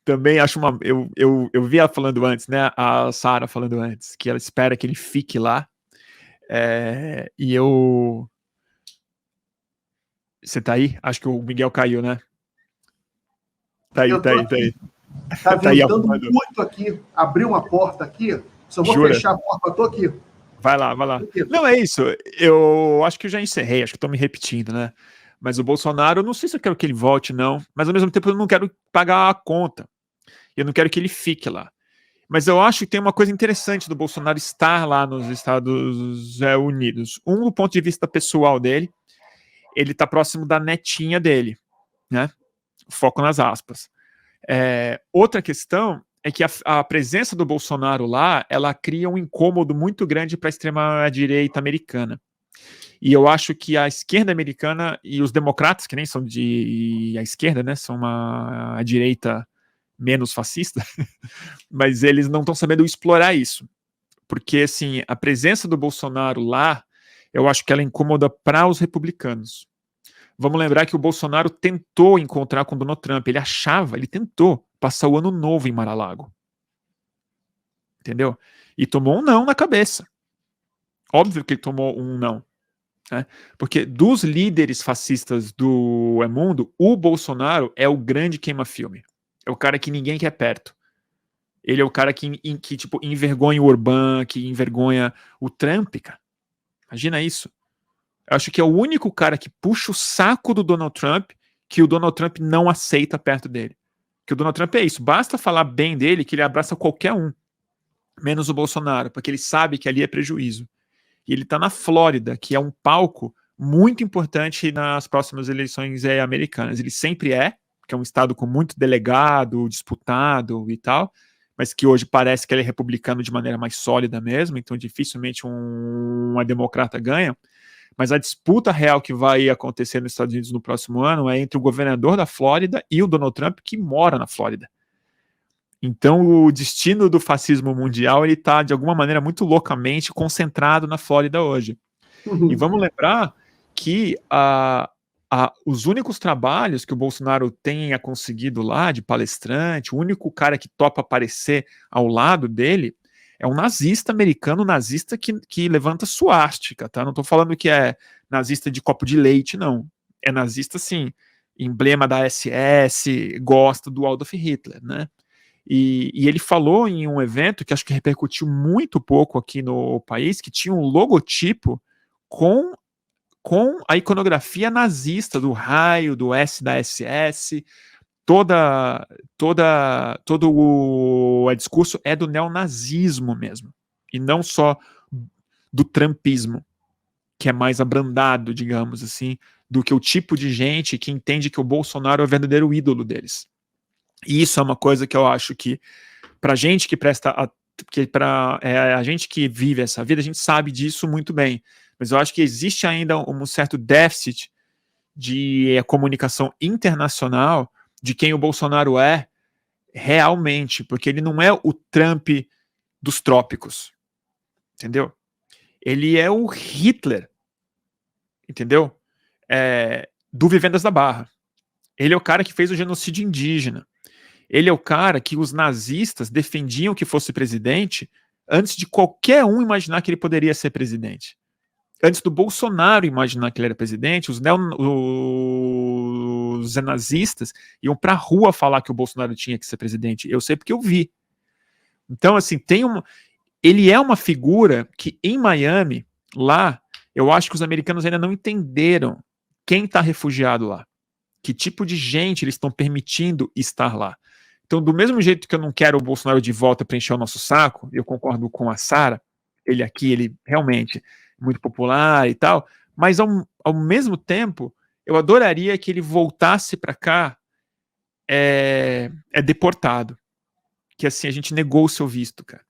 também acho uma. Eu vi ela falando antes, né? A Sara falando antes, que ela espera que ele fique lá. E eu. Você tá aí? Acho que o Miguel caiu, né? Tá aí, Eu tá tô aí, tá aí. Tá Tá aí ventando arrumando. muito aqui. Abri uma porta aqui, só vou Jura? fechar a porta, eu tô aqui. Vai lá, vai lá. Aqui. Não, é isso. Eu acho que eu já encerrei, acho que estou me repetindo, né? Mas o Bolsonaro, eu não sei se eu quero que ele volte, não. Mas ao mesmo tempo eu não quero pagar a conta. Eu não quero que ele fique lá. Mas eu acho que tem uma coisa interessante do Bolsonaro estar lá nos Estados Unidos. Do ponto de vista pessoal dele, ele está próximo da netinha dele, né? Foco nas aspas. Outra questão é que a presença do Bolsonaro lá, ela cria um incômodo muito grande para a extrema-direita americana. E eu acho que a esquerda americana e os democratas, que nem são a esquerda, né, são a direita menos fascista, mas eles não estão sabendo explorar isso. Porque, assim, a presença do Bolsonaro lá, eu acho que ela é incômoda para os republicanos. Vamos lembrar que o Bolsonaro tentou encontrar com o Donald Trump, ele tentou passar o ano novo em Mar-a-Lago. Entendeu? E tomou um não na cabeça. Óbvio que ele tomou um não. Né? Porque dos líderes fascistas do mundo, o Bolsonaro é o grande queima-filme. É o cara que ninguém quer perto. Ele é o cara que tipo, envergonha o Orbán, que envergonha o Trump, cara. Imagina isso. Eu acho que é o único cara que puxa o saco do Donald Trump que o Donald Trump não aceita perto dele. Que o Donald Trump é isso. Basta falar bem dele que ele abraça qualquer um. Menos o Bolsonaro, porque ele sabe que ali é prejuízo. E ele está na Flórida, que é um palco muito importante nas próximas eleições americanas. Ele sempre que é um estado com muito delegado, disputado e tal, mas que hoje parece que ele é republicano de maneira mais sólida mesmo, então dificilmente uma democrata ganha. Mas a disputa real que vai acontecer nos Estados Unidos no próximo ano é entre o governador da Flórida e o Donald Trump, que mora na Flórida. Então, o destino do fascismo mundial ele está, de alguma maneira, muito loucamente concentrado na Flórida hoje. E vamos lembrar que os únicos trabalhos que o Bolsonaro tenha conseguido lá, de palestrante, o único cara que topa aparecer ao lado dele, é um nazista americano, nazista que levanta suástica, tá? Não estou falando que é nazista de copo de leite, não. É nazista, sim, emblema da SS, gosta do Adolf Hitler, né? E ele falou em um evento que acho que repercutiu muito pouco aqui no país, que tinha um logotipo com a iconografia nazista do raio, do S da SS, todo o discurso é do neonazismo mesmo, e não só do trumpismo, que é mais abrandado, digamos assim, do que o tipo de gente que entende que o Bolsonaro é o verdadeiro ídolo deles. E isso é uma coisa que eu acho que, para gente que a gente que vive essa vida, a gente sabe disso muito bem. Mas eu acho que existe ainda um certo déficit de comunicação internacional de quem o Bolsonaro é realmente, porque ele não é o Trump dos trópicos, entendeu? Ele é o Hitler, entendeu? Do Vivendas da Barra. Ele é o cara que fez o genocídio indígena. Ele é o cara que os nazistas defendiam que fosse presidente antes de qualquer um imaginar que ele poderia ser presidente. Antes do Bolsonaro imaginar que ele era presidente, os nazistas iam para a rua falar que o Bolsonaro tinha que ser presidente. Eu sei porque eu vi. Então, assim, ele é uma figura que em Miami, lá, eu acho que os americanos ainda não entenderam quem está refugiado lá. Que tipo de gente eles estão permitindo estar lá. Então, do mesmo jeito que eu não quero o Bolsonaro de volta para encher o nosso saco, eu concordo com a Sara, ele realmente é muito popular e tal, mas ao mesmo tempo, eu adoraria que ele voltasse para cá deportado. Que assim, a gente negou o seu visto, cara.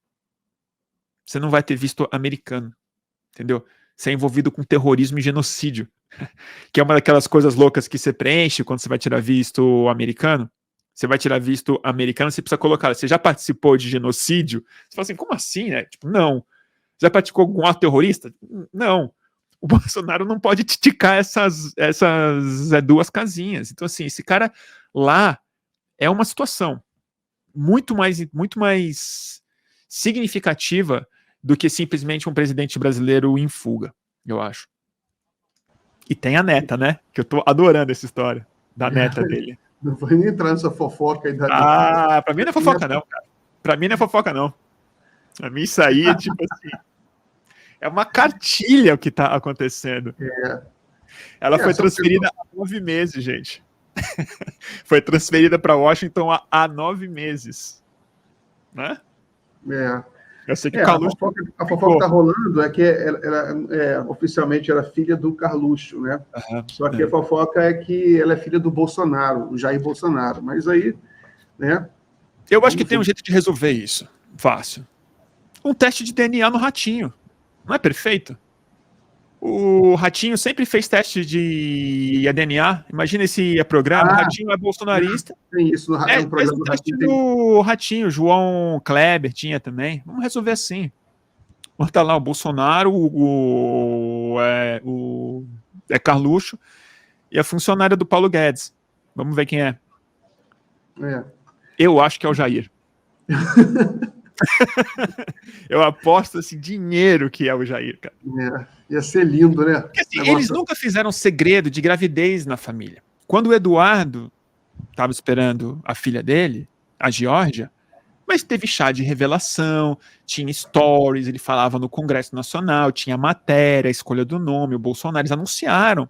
Você não vai ter visto americano, entendeu? Você é envolvido com terrorismo e genocídio, que é uma daquelas coisas loucas que você preenche quando você vai tirar visto americano. Você vai tirar visto americano, você precisa colocar, você já participou de genocídio? Você fala assim, como assim, né? Tipo, não. Já praticou algum ato terrorista? Não. O Bolsonaro não pode ticar essas duas casinhas. Então, assim, esse cara lá é uma situação. muito mais significativa do que simplesmente um presidente brasileiro em fuga, eu acho. E tem a neta, né? Que eu tô adorando essa história da neta dele. Não vou nem entrar nessa fofoca aí da Ah, pra mim não é fofoca não, cara. Pra mim não é fofoca não. Pra mim isso aí é tipo assim, é uma cartilha o que tá acontecendo. Ela foi transferida há 9 meses, gente. Foi transferida para Washington há 9 meses. Né? Eu sei que o Carluxo... A fofoca que tá rolando é que ela oficialmente era filha do Carluxo, né? Só que a fofoca é que ela é filha do Bolsonaro, o Jair Bolsonaro. Mas aí, né? Eu acho que tem um jeito de resolver isso. Fácil. Um teste de DNA no ratinho. Não é perfeito? O Ratinho sempre fez teste de DNA. Imagina esse programa. O Ratinho é bolsonarista. Tem isso no Ratinho. Fez um teste do Ratinho. João Kleber tinha também. Vamos resolver assim. Bota lá o Bolsonaro, é Carluxo e a funcionária do Paulo Guedes. Vamos ver quem é. Eu acho que é o Jair. Eu aposto assim, dinheiro que é o Jair, cara. Ia ser lindo, né? Porque, assim, eles nunca fizeram segredo de gravidez na família. Quando o Eduardo estava esperando a filha dele, a Geórgia, mas teve chá de revelação, tinha stories, ele falava no Congresso Nacional, tinha matéria, a escolha do nome, o Bolsonaro, eles anunciaram.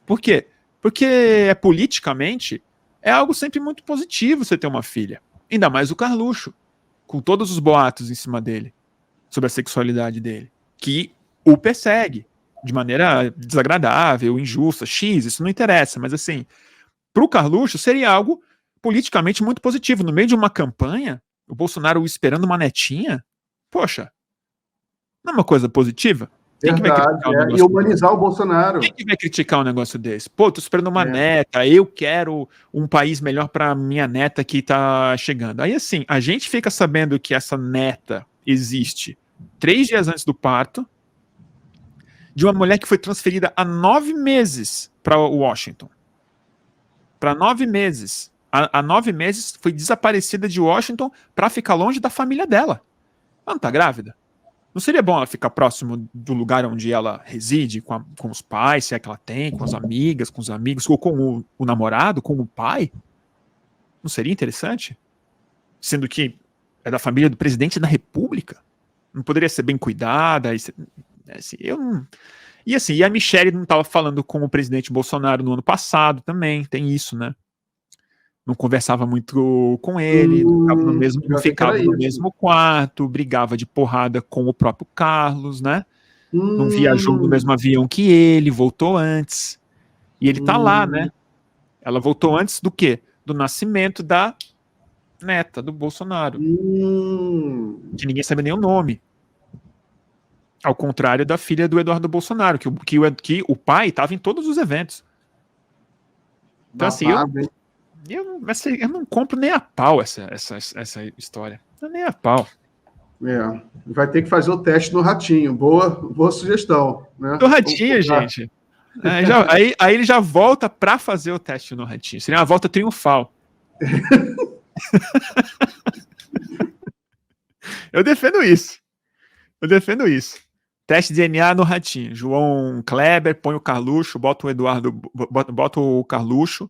Por quê? Porque politicamente é algo sempre muito positivo você ter uma filha. Ainda mais o Carluxo, com todos os boatos em cima dele, sobre a sexualidade dele, que o persegue de maneira desagradável, injusta, isso não interessa, mas assim, pro Carluxo seria algo politicamente muito positivo. No meio de uma campanha, o Bolsonaro esperando uma netinha, poxa, não é uma coisa positiva? Quem que vai criticar um negócio e humanizar desse? O Bolsonaro. Quem que vai criticar um negócio desse? Pô, tô esperando uma neta, eu quero um país melhor para minha neta que tá chegando. Aí assim, a gente fica sabendo que essa neta existe 3 dias antes do parto, de uma mulher que foi transferida há 9 meses para Washington. Para 9 meses. Há 9 meses foi desaparecida de Washington para ficar longe da família dela. Ela não tá grávida? Não seria bom ela ficar próximo do lugar onde ela reside, com os pais, se é que ela tem, com as amigas, com os amigos, ou com o namorado, com o pai? Não seria interessante? Sendo que é da família do presidente da República? Não poderia ser bem cuidada? Assim, E assim, e a Michelle não estava falando com o presidente Bolsonaro no ano passado também, tem isso, né? Não conversava muito com ele, não ficava no mesmo quarto, brigava de porrada com o próprio Carlos, né? Não viajou no mesmo avião que ele, voltou antes. E ele tá lá, né? Ela voltou antes do quê? Do nascimento da neta do Bolsonaro. Que ninguém sabe nem o nome. Ao contrário da filha do Eduardo Bolsonaro, que o pai estava em todos os eventos. Então, assim, eu não compro nem a pau essa história. Nem a pau. Vai ter que fazer o teste no Ratinho. Boa sugestão. Né? Do Ratinho, gente. Aí ele já volta para fazer o teste no Ratinho. Seria uma volta triunfal. Eu defendo isso. Teste de DNA no Ratinho. João Kleber, põe o Carluxo, bota o Carluxo,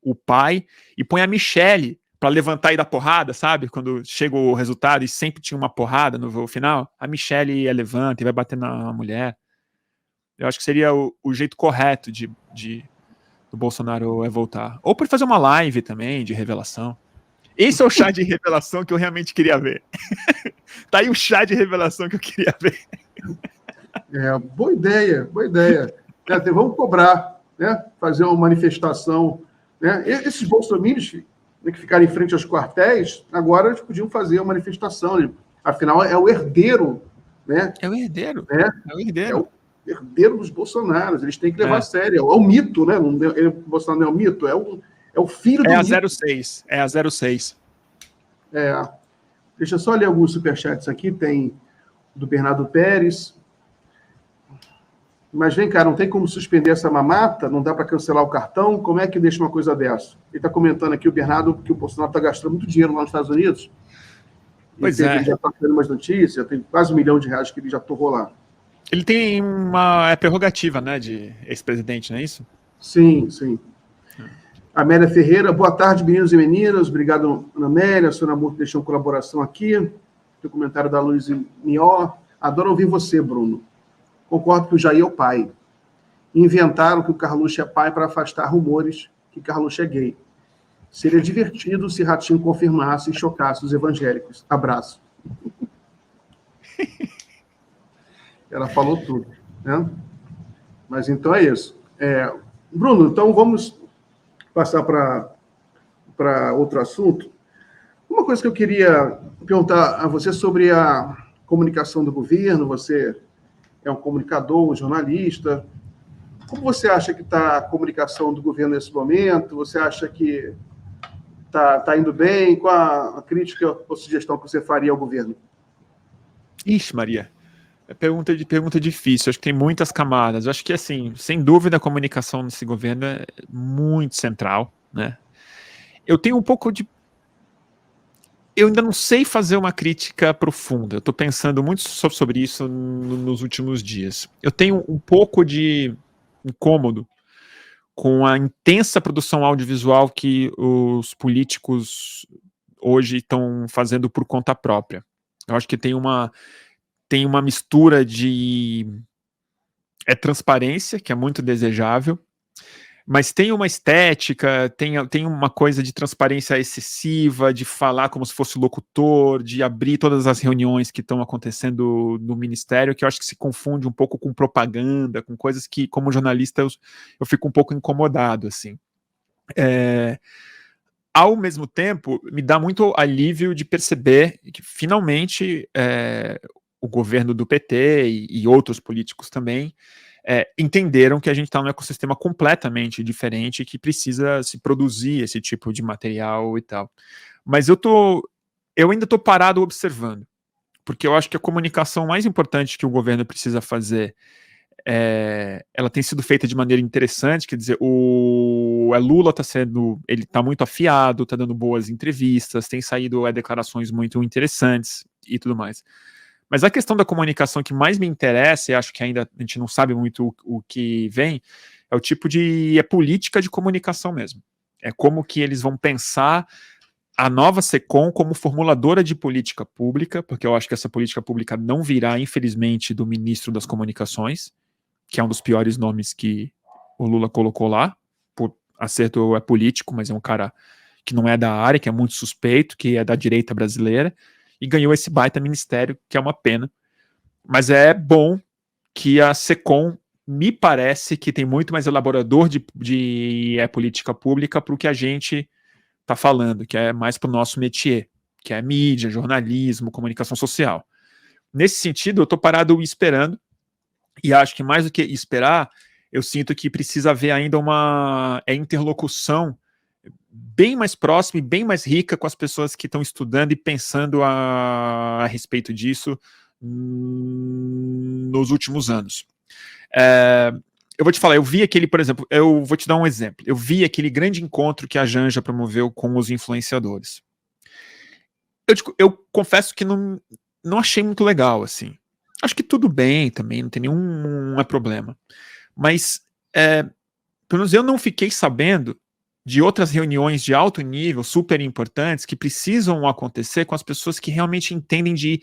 o pai, e põe a Michelle para levantar e dar porrada, sabe? Quando chega o resultado e sempre tinha uma porrada no final, a Michelle levanta e vai bater na mulher. Eu acho que seria o jeito correto do Bolsonaro voltar. Ou por fazer uma live também de revelação. Esse é o chá de revelação que eu realmente queria ver. Tá aí o chá de revelação que eu queria ver. Boa ideia. Vamos cobrar, né? Fazer uma manifestação. Né? Esses bolsominions, né, que ficaram em frente aos quartéis, agora eles podiam fazer uma manifestação. Né? Afinal, é o herdeiro. Né? É o herdeiro. É o herdeiro dos Bolsonaros. Eles têm que levar a sério. É o mito, né? O Bolsonaro não é o mito, é o filho do mito. É a 06. Deixa eu só ler alguns superchats aqui. Tem do Bernardo Pérez. Mas vem cá, não tem como suspender essa mamata? Não dá para cancelar o cartão? Como é que deixa uma coisa dessa? Ele está comentando aqui, o Bernardo, que o Bolsonaro está gastando muito dinheiro lá nos Estados Unidos. Pois Ele já está tendo umas notícias, tem quase R$ 1 milhão que ele já torrou lá. Ele tem uma prerrogativa, né, de ex-presidente, não é isso? Sim, sim. Amélia Ferreira, boa tarde, meninos e meninas. Obrigado, Ana Amélia. A senhora Murta deixou uma colaboração aqui. Tem o comentário da Luiz Mió. Adoro ouvir você, Bruno. Concordo que o Jair é o pai. Inventaram que o Carluxo é pai para afastar rumores que Carluxo é gay. Seria divertido se Ratinho confirmasse e chocasse os evangélicos. Abraço. Ela falou tudo, né? Mas então é isso. Bruno, então vamos passar para outro assunto. Uma coisa que eu queria perguntar a você sobre a comunicação do governo. Você é um comunicador, um jornalista. Como você acha que está a comunicação do governo nesse momento? Você acha que está indo bem? Qual a crítica ou sugestão que você faria ao governo? Ixi, Maria. Pergunta difícil. Acho que tem muitas camadas. Acho que, assim, sem dúvida, a comunicação nesse governo é muito central, né? Eu tenho um pouco de... Eu ainda não sei fazer uma crítica profunda. Eu estou pensando muito sobre isso nos últimos dias. Eu tenho um pouco de incômodo com a intensa produção audiovisual que os políticos hoje estão fazendo por conta própria. Eu acho que tem uma mistura de transparência, que é muito desejável, mas tem uma estética, tem uma coisa de transparência excessiva, de falar como se fosse locutor, de abrir todas as reuniões que estão acontecendo no Ministério, que eu acho que se confunde um pouco com propaganda, com coisas que, como jornalista, eu fico um pouco incomodado, assim. Ao mesmo tempo, me dá muito alívio de perceber que, finalmente, o governo do PT e outros políticos também entenderam que a gente está num ecossistema completamente diferente, que precisa se produzir esse tipo de material e tal. Mas eu ainda estou parado observando, porque eu acho que a comunicação mais importante que o governo precisa fazer, ela tem sido feita de maneira interessante, quer dizer, o Lula ele está muito afiado, está dando boas entrevistas, tem saído declarações muito interessantes e tudo mais. Mas a questão da comunicação que mais me interessa, e acho que ainda a gente não sabe muito o que vem, é o tipo de política de comunicação mesmo. É como que eles vão pensar a nova SECOM como formuladora de política pública, porque eu acho que essa política pública não virá, infelizmente, do ministro das Comunicações, que é um dos piores nomes que o Lula colocou lá, por acerto político, mas é um cara que não é da área, que é muito suspeito, que é da direita brasileira, e ganhou esse baita ministério, que é uma pena. Mas é bom que a SECOM, me parece que tem muito mais elaborador de política pública para o que a gente está falando, que é mais para o nosso métier, que é mídia, jornalismo, comunicação social. Nesse sentido, eu estou parado esperando, e acho que mais do que esperar, eu sinto que precisa haver ainda uma interlocução bem mais próxima e bem mais rica com as pessoas que estão estudando e pensando a respeito disso nos últimos anos. Eu vou te falar, eu vi aquele, por exemplo, eu vou te dar um exemplo, eu vi aquele grande encontro que a Janja promoveu com os influenciadores. Eu confesso que não achei muito legal, assim. Acho que tudo bem também, não tem nenhum problema. Mas, pelo menos eu não fiquei sabendo de outras reuniões de alto nível, super importantes, que precisam acontecer com as pessoas que realmente entendem de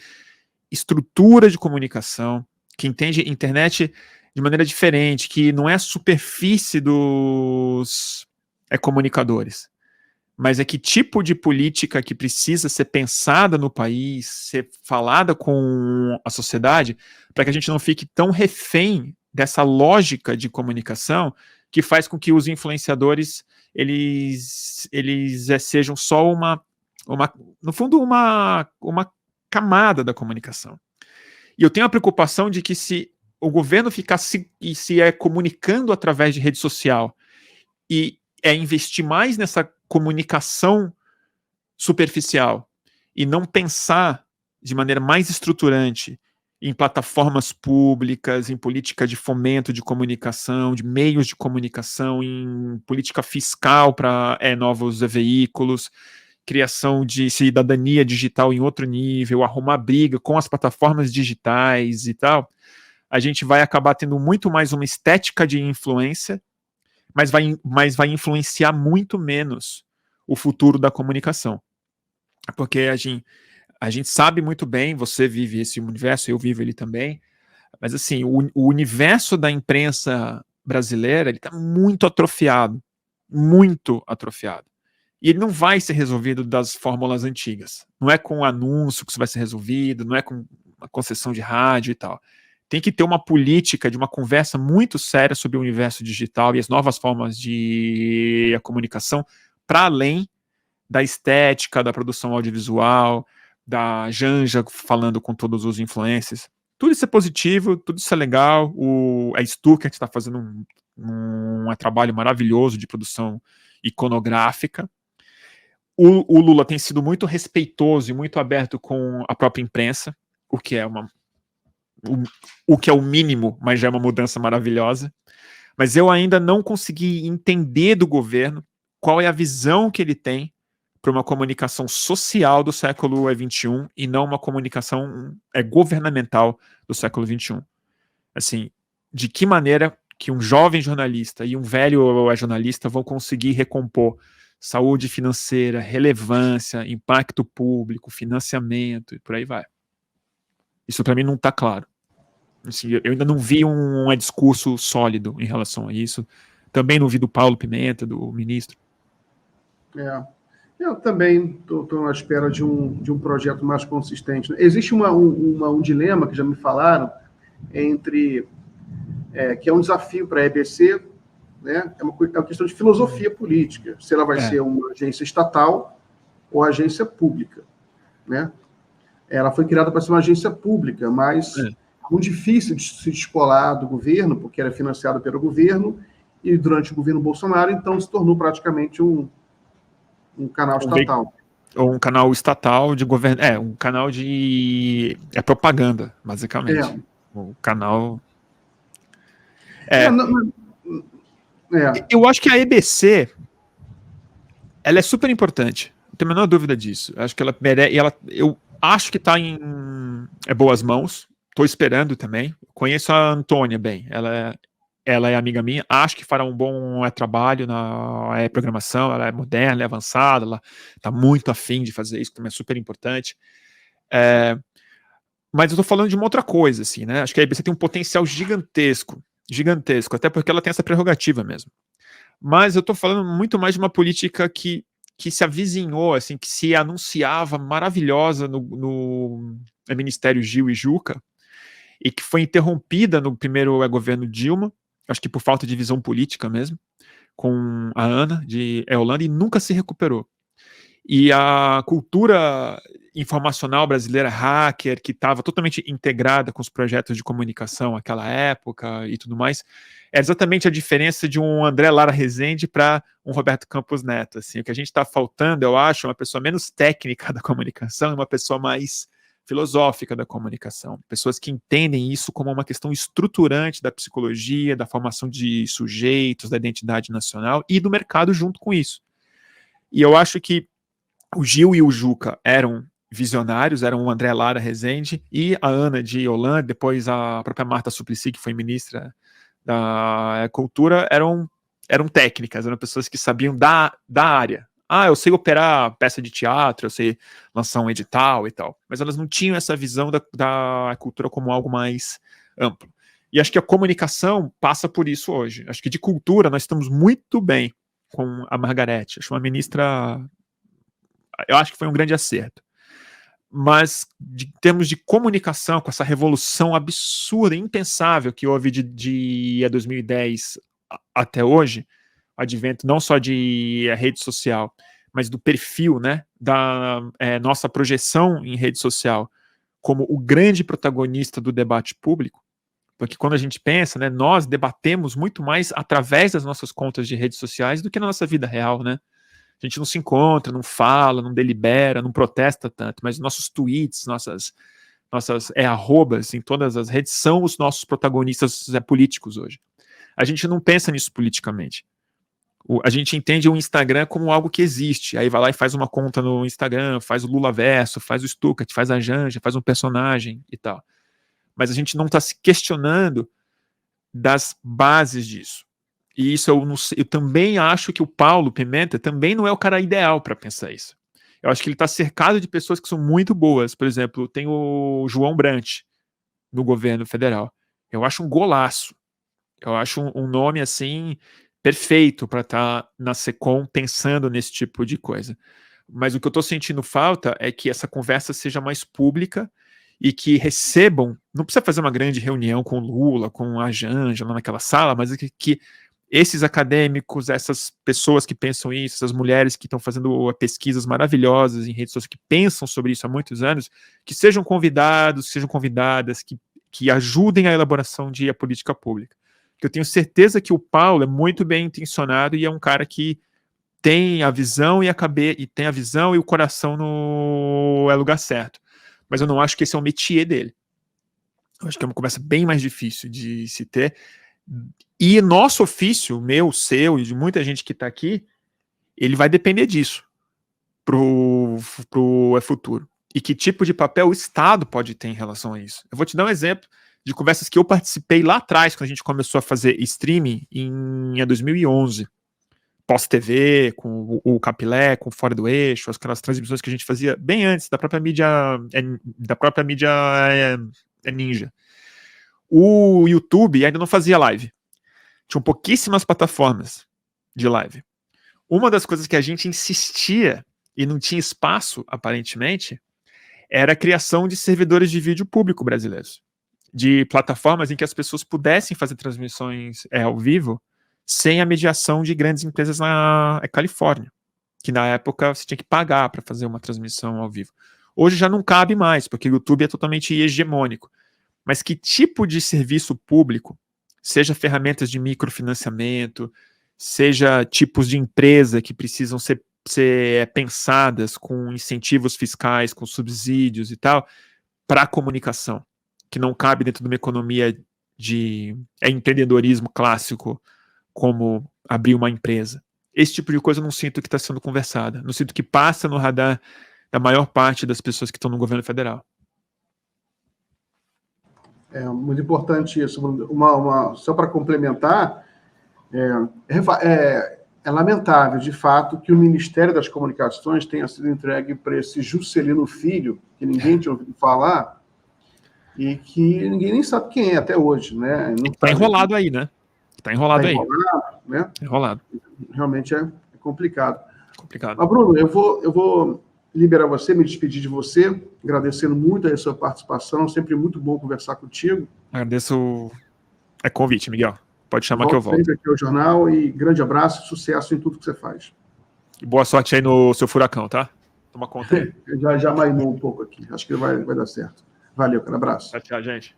estrutura de comunicação, que entendem internet de maneira diferente, que não é a superfície dos comunicadores, mas é que tipo de política que precisa ser pensada no país, ser falada com a sociedade, para que a gente não fique tão refém dessa lógica de comunicação que faz com que os influenciadores eles sejam só no fundo, uma camada da comunicação. E eu tenho a preocupação de que se o governo ficar se comunicando através de rede social e investir mais nessa comunicação superficial e não pensar de maneira mais estruturante em plataformas públicas, em política de fomento de comunicação, de meios de comunicação, em política fiscal para novos veículos, criação de cidadania digital em outro nível, arrumar briga com as plataformas digitais e tal, a gente vai acabar tendo muito mais uma estética de influência, mas vai influenciar muito menos o futuro da comunicação. Porque a gente sabe muito bem, você vive esse universo, eu vivo ele também, mas assim, o universo da imprensa brasileira, ele está muito atrofiado. E ele não vai ser resolvido das fórmulas antigas. Não é com anúncio que isso vai ser resolvido, não é com uma concessão de rádio e tal. Tem que ter uma política de uma conversa muito séria sobre o universo digital e as novas formas de comunicação, para além da estética, da produção audiovisual, da Janja falando com todos os influencers. Tudo isso é positivo, tudo isso é legal. A Stuka está fazendo um trabalho maravilhoso de produção iconográfica. O Lula tem sido muito respeitoso e muito aberto com a própria imprensa, o que é o mínimo, mas já é uma mudança maravilhosa. Mas eu ainda não consegui entender do governo qual é a visão que ele tem para uma comunicação social do século XXI e não uma comunicação governamental do século XXI. Assim, de que maneira que um jovem jornalista e um velho jornalista vão conseguir recompor saúde financeira, relevância, impacto público, financiamento e por aí vai. Isso para mim não está claro. Assim, eu ainda não vi um discurso sólido em relação a isso. Também não vi do Paulo Pimenta, do ministro. Eu também estou à espera de um projeto mais consistente. Existe um dilema que já me falaram entre que é um desafio para a EBC, né? É uma questão de filosofia política, se ela vai ser uma agência estatal ou agência pública, né? Ela foi criada para ser uma agência pública, mas muito difícil de se descolar do governo, porque era financiada pelo governo, e durante o governo Bolsonaro, então, se tornou praticamente um canal estatal. Ou um canal estatal de governo. Um canal de propaganda, basicamente. O canal. Eu acho que a EBC ela é super importante. Não tenho a menor dúvida disso. Eu acho que ela merece. Eu acho que está em boas mãos. Estou esperando também. Conheço a Antônia bem. Ela é amiga minha. Acho que fará um bom trabalho na programação. Ela é moderna, é avançada. Ela está muito afim de fazer isso, também é super importante. Mas eu estou falando de uma outra coisa, assim, né? Acho que a EBC tem um potencial gigantesco, até porque ela tem essa prerrogativa mesmo. Mas eu estou falando muito mais de uma política que se avizinhou, assim, que se anunciava maravilhosa no Ministério Gil e Juca, e que foi interrompida no primeiro governo Dilma, acho que por falta de visão política mesmo, com a Ana de Holanda, e nunca se recuperou. E a cultura informacional brasileira hacker, que estava totalmente integrada com os projetos de comunicação naquela época e tudo mais, é exatamente a diferença de um André Lara Rezende para um Roberto Campos Neto. Assim, o que a gente está faltando, eu acho, é uma pessoa menos técnica da comunicação e uma pessoa mais filosófica da comunicação. Pessoas que entendem isso como uma questão estruturante da psicologia, da formação de sujeitos, da identidade nacional e do mercado junto com isso. E eu acho que o Gil e o Juca eram visionários, eram o André Lara Rezende e a Ana de Holanda, depois a própria Marta Suplicy, que foi ministra da Cultura, eram técnicas, eram pessoas que sabiam da área. Eu sei operar peça de teatro, eu sei lançar um edital e tal, mas elas não tinham essa visão da cultura como algo mais amplo. E acho que a comunicação passa por isso hoje. Acho que de cultura nós estamos muito bem com a Margarete. Acho uma ministra... Eu acho que foi um grande acerto. Mas, em termos de comunicação, com essa revolução absurda, impensável que houve de 2010 até hoje, advento não só de rede social, mas do perfil, né, da nossa projeção em rede social como o grande protagonista do debate público, porque quando a gente pensa, né, nós debatemos muito mais através das nossas contas de redes sociais do que na nossa vida real, né? A gente não se encontra, não fala, não delibera, não protesta tanto, mas nossos tweets, nossas nossas arrobas em todas as redes são os nossos protagonistas políticos hoje. A gente não pensa nisso politicamente. A gente entende o Instagram como algo que existe. Aí vai lá e faz uma conta no Instagram, faz o Lula Verso, faz o Stukat, faz a Janja, faz um personagem e tal. Mas a gente não está se questionando das bases disso. E isso eu também acho que o Paulo Pimenta também não é o cara ideal para pensar isso. Eu acho que ele está cercado de pessoas que são muito boas. Por exemplo, tem o João Brandt no governo federal. Eu acho um golaço. Eu acho um nome assim perfeito para estar na SECOM pensando nesse tipo de coisa. Mas o que eu estou sentindo falta é que essa conversa seja mais pública e que recebam, não precisa fazer uma grande reunião com o Lula, com a Janja lá naquela sala, mas que esses acadêmicos, essas pessoas que pensam isso, essas mulheres que estão fazendo pesquisas maravilhosas em redes sociais, que pensam sobre isso há muitos anos, que sejam convidados, sejam convidadas, que ajudem a elaboração de política pública. Porque eu tenho certeza que o Paulo é muito bem intencionado e é um cara que tem a visão e tem a visão e o coração no lugar certo. Mas eu não acho que esse é o métier dele. Eu acho que é uma conversa bem mais difícil de se ter. E nosso ofício, meu, seu e de muita gente que está aqui, ele vai depender disso pro futuro. E que tipo de papel o Estado pode ter em relação a isso. Eu vou te dar um exemplo de conversas que eu participei lá atrás, quando a gente começou a fazer streaming em 2011. Pós-TV, com o Capilé, com Fora do Eixo, aquelas transmissões que a gente fazia bem antes da própria mídia Ninja. O YouTube ainda não fazia live. Tinham pouquíssimas plataformas de live. Uma das coisas que a gente insistia e não tinha espaço, aparentemente, era a criação de servidores de vídeo público brasileiros, de plataformas em que as pessoas pudessem fazer transmissões ao vivo sem a mediação de grandes empresas na Califórnia, que na época você tinha que pagar para fazer uma transmissão ao vivo. Hoje já não cabe mais, porque o YouTube é totalmente hegemônico. Mas que tipo de serviço público, seja ferramentas de microfinanciamento, seja tipos de empresa que precisam ser pensadas com incentivos fiscais, com subsídios e tal, para a comunicação, que não cabe dentro de uma economia de empreendedorismo clássico, como abrir uma empresa. Esse tipo de coisa eu não sinto que está sendo conversada, não sinto que passa no radar da maior parte das pessoas que estão no governo federal. É muito importante isso. Só para complementar, é lamentável, de fato, que o Ministério das Comunicações tenha sido entregue para esse Juscelino Filho, que ninguém tinha ouvido falar, e que ninguém nem sabe quem é até hoje, né? Está enrolado aí, né? Está enrolado aí. Né? Enrolado. Realmente é complicado. Complicado. Mas, Bruno, eu vou liberar você, me despedir de você, agradecendo muito a sua participação, sempre muito bom conversar contigo. Agradeço o convite, Miguel. Pode chamar que eu volto. Sempre aqui ao jornal e grande abraço e sucesso em tudo que você faz. E boa sorte aí no seu furacão, tá? Toma conta aí. Já mainou um pouco aqui. Acho que vai dar certo. Valeu, cara. Abraço. Tchau, gente.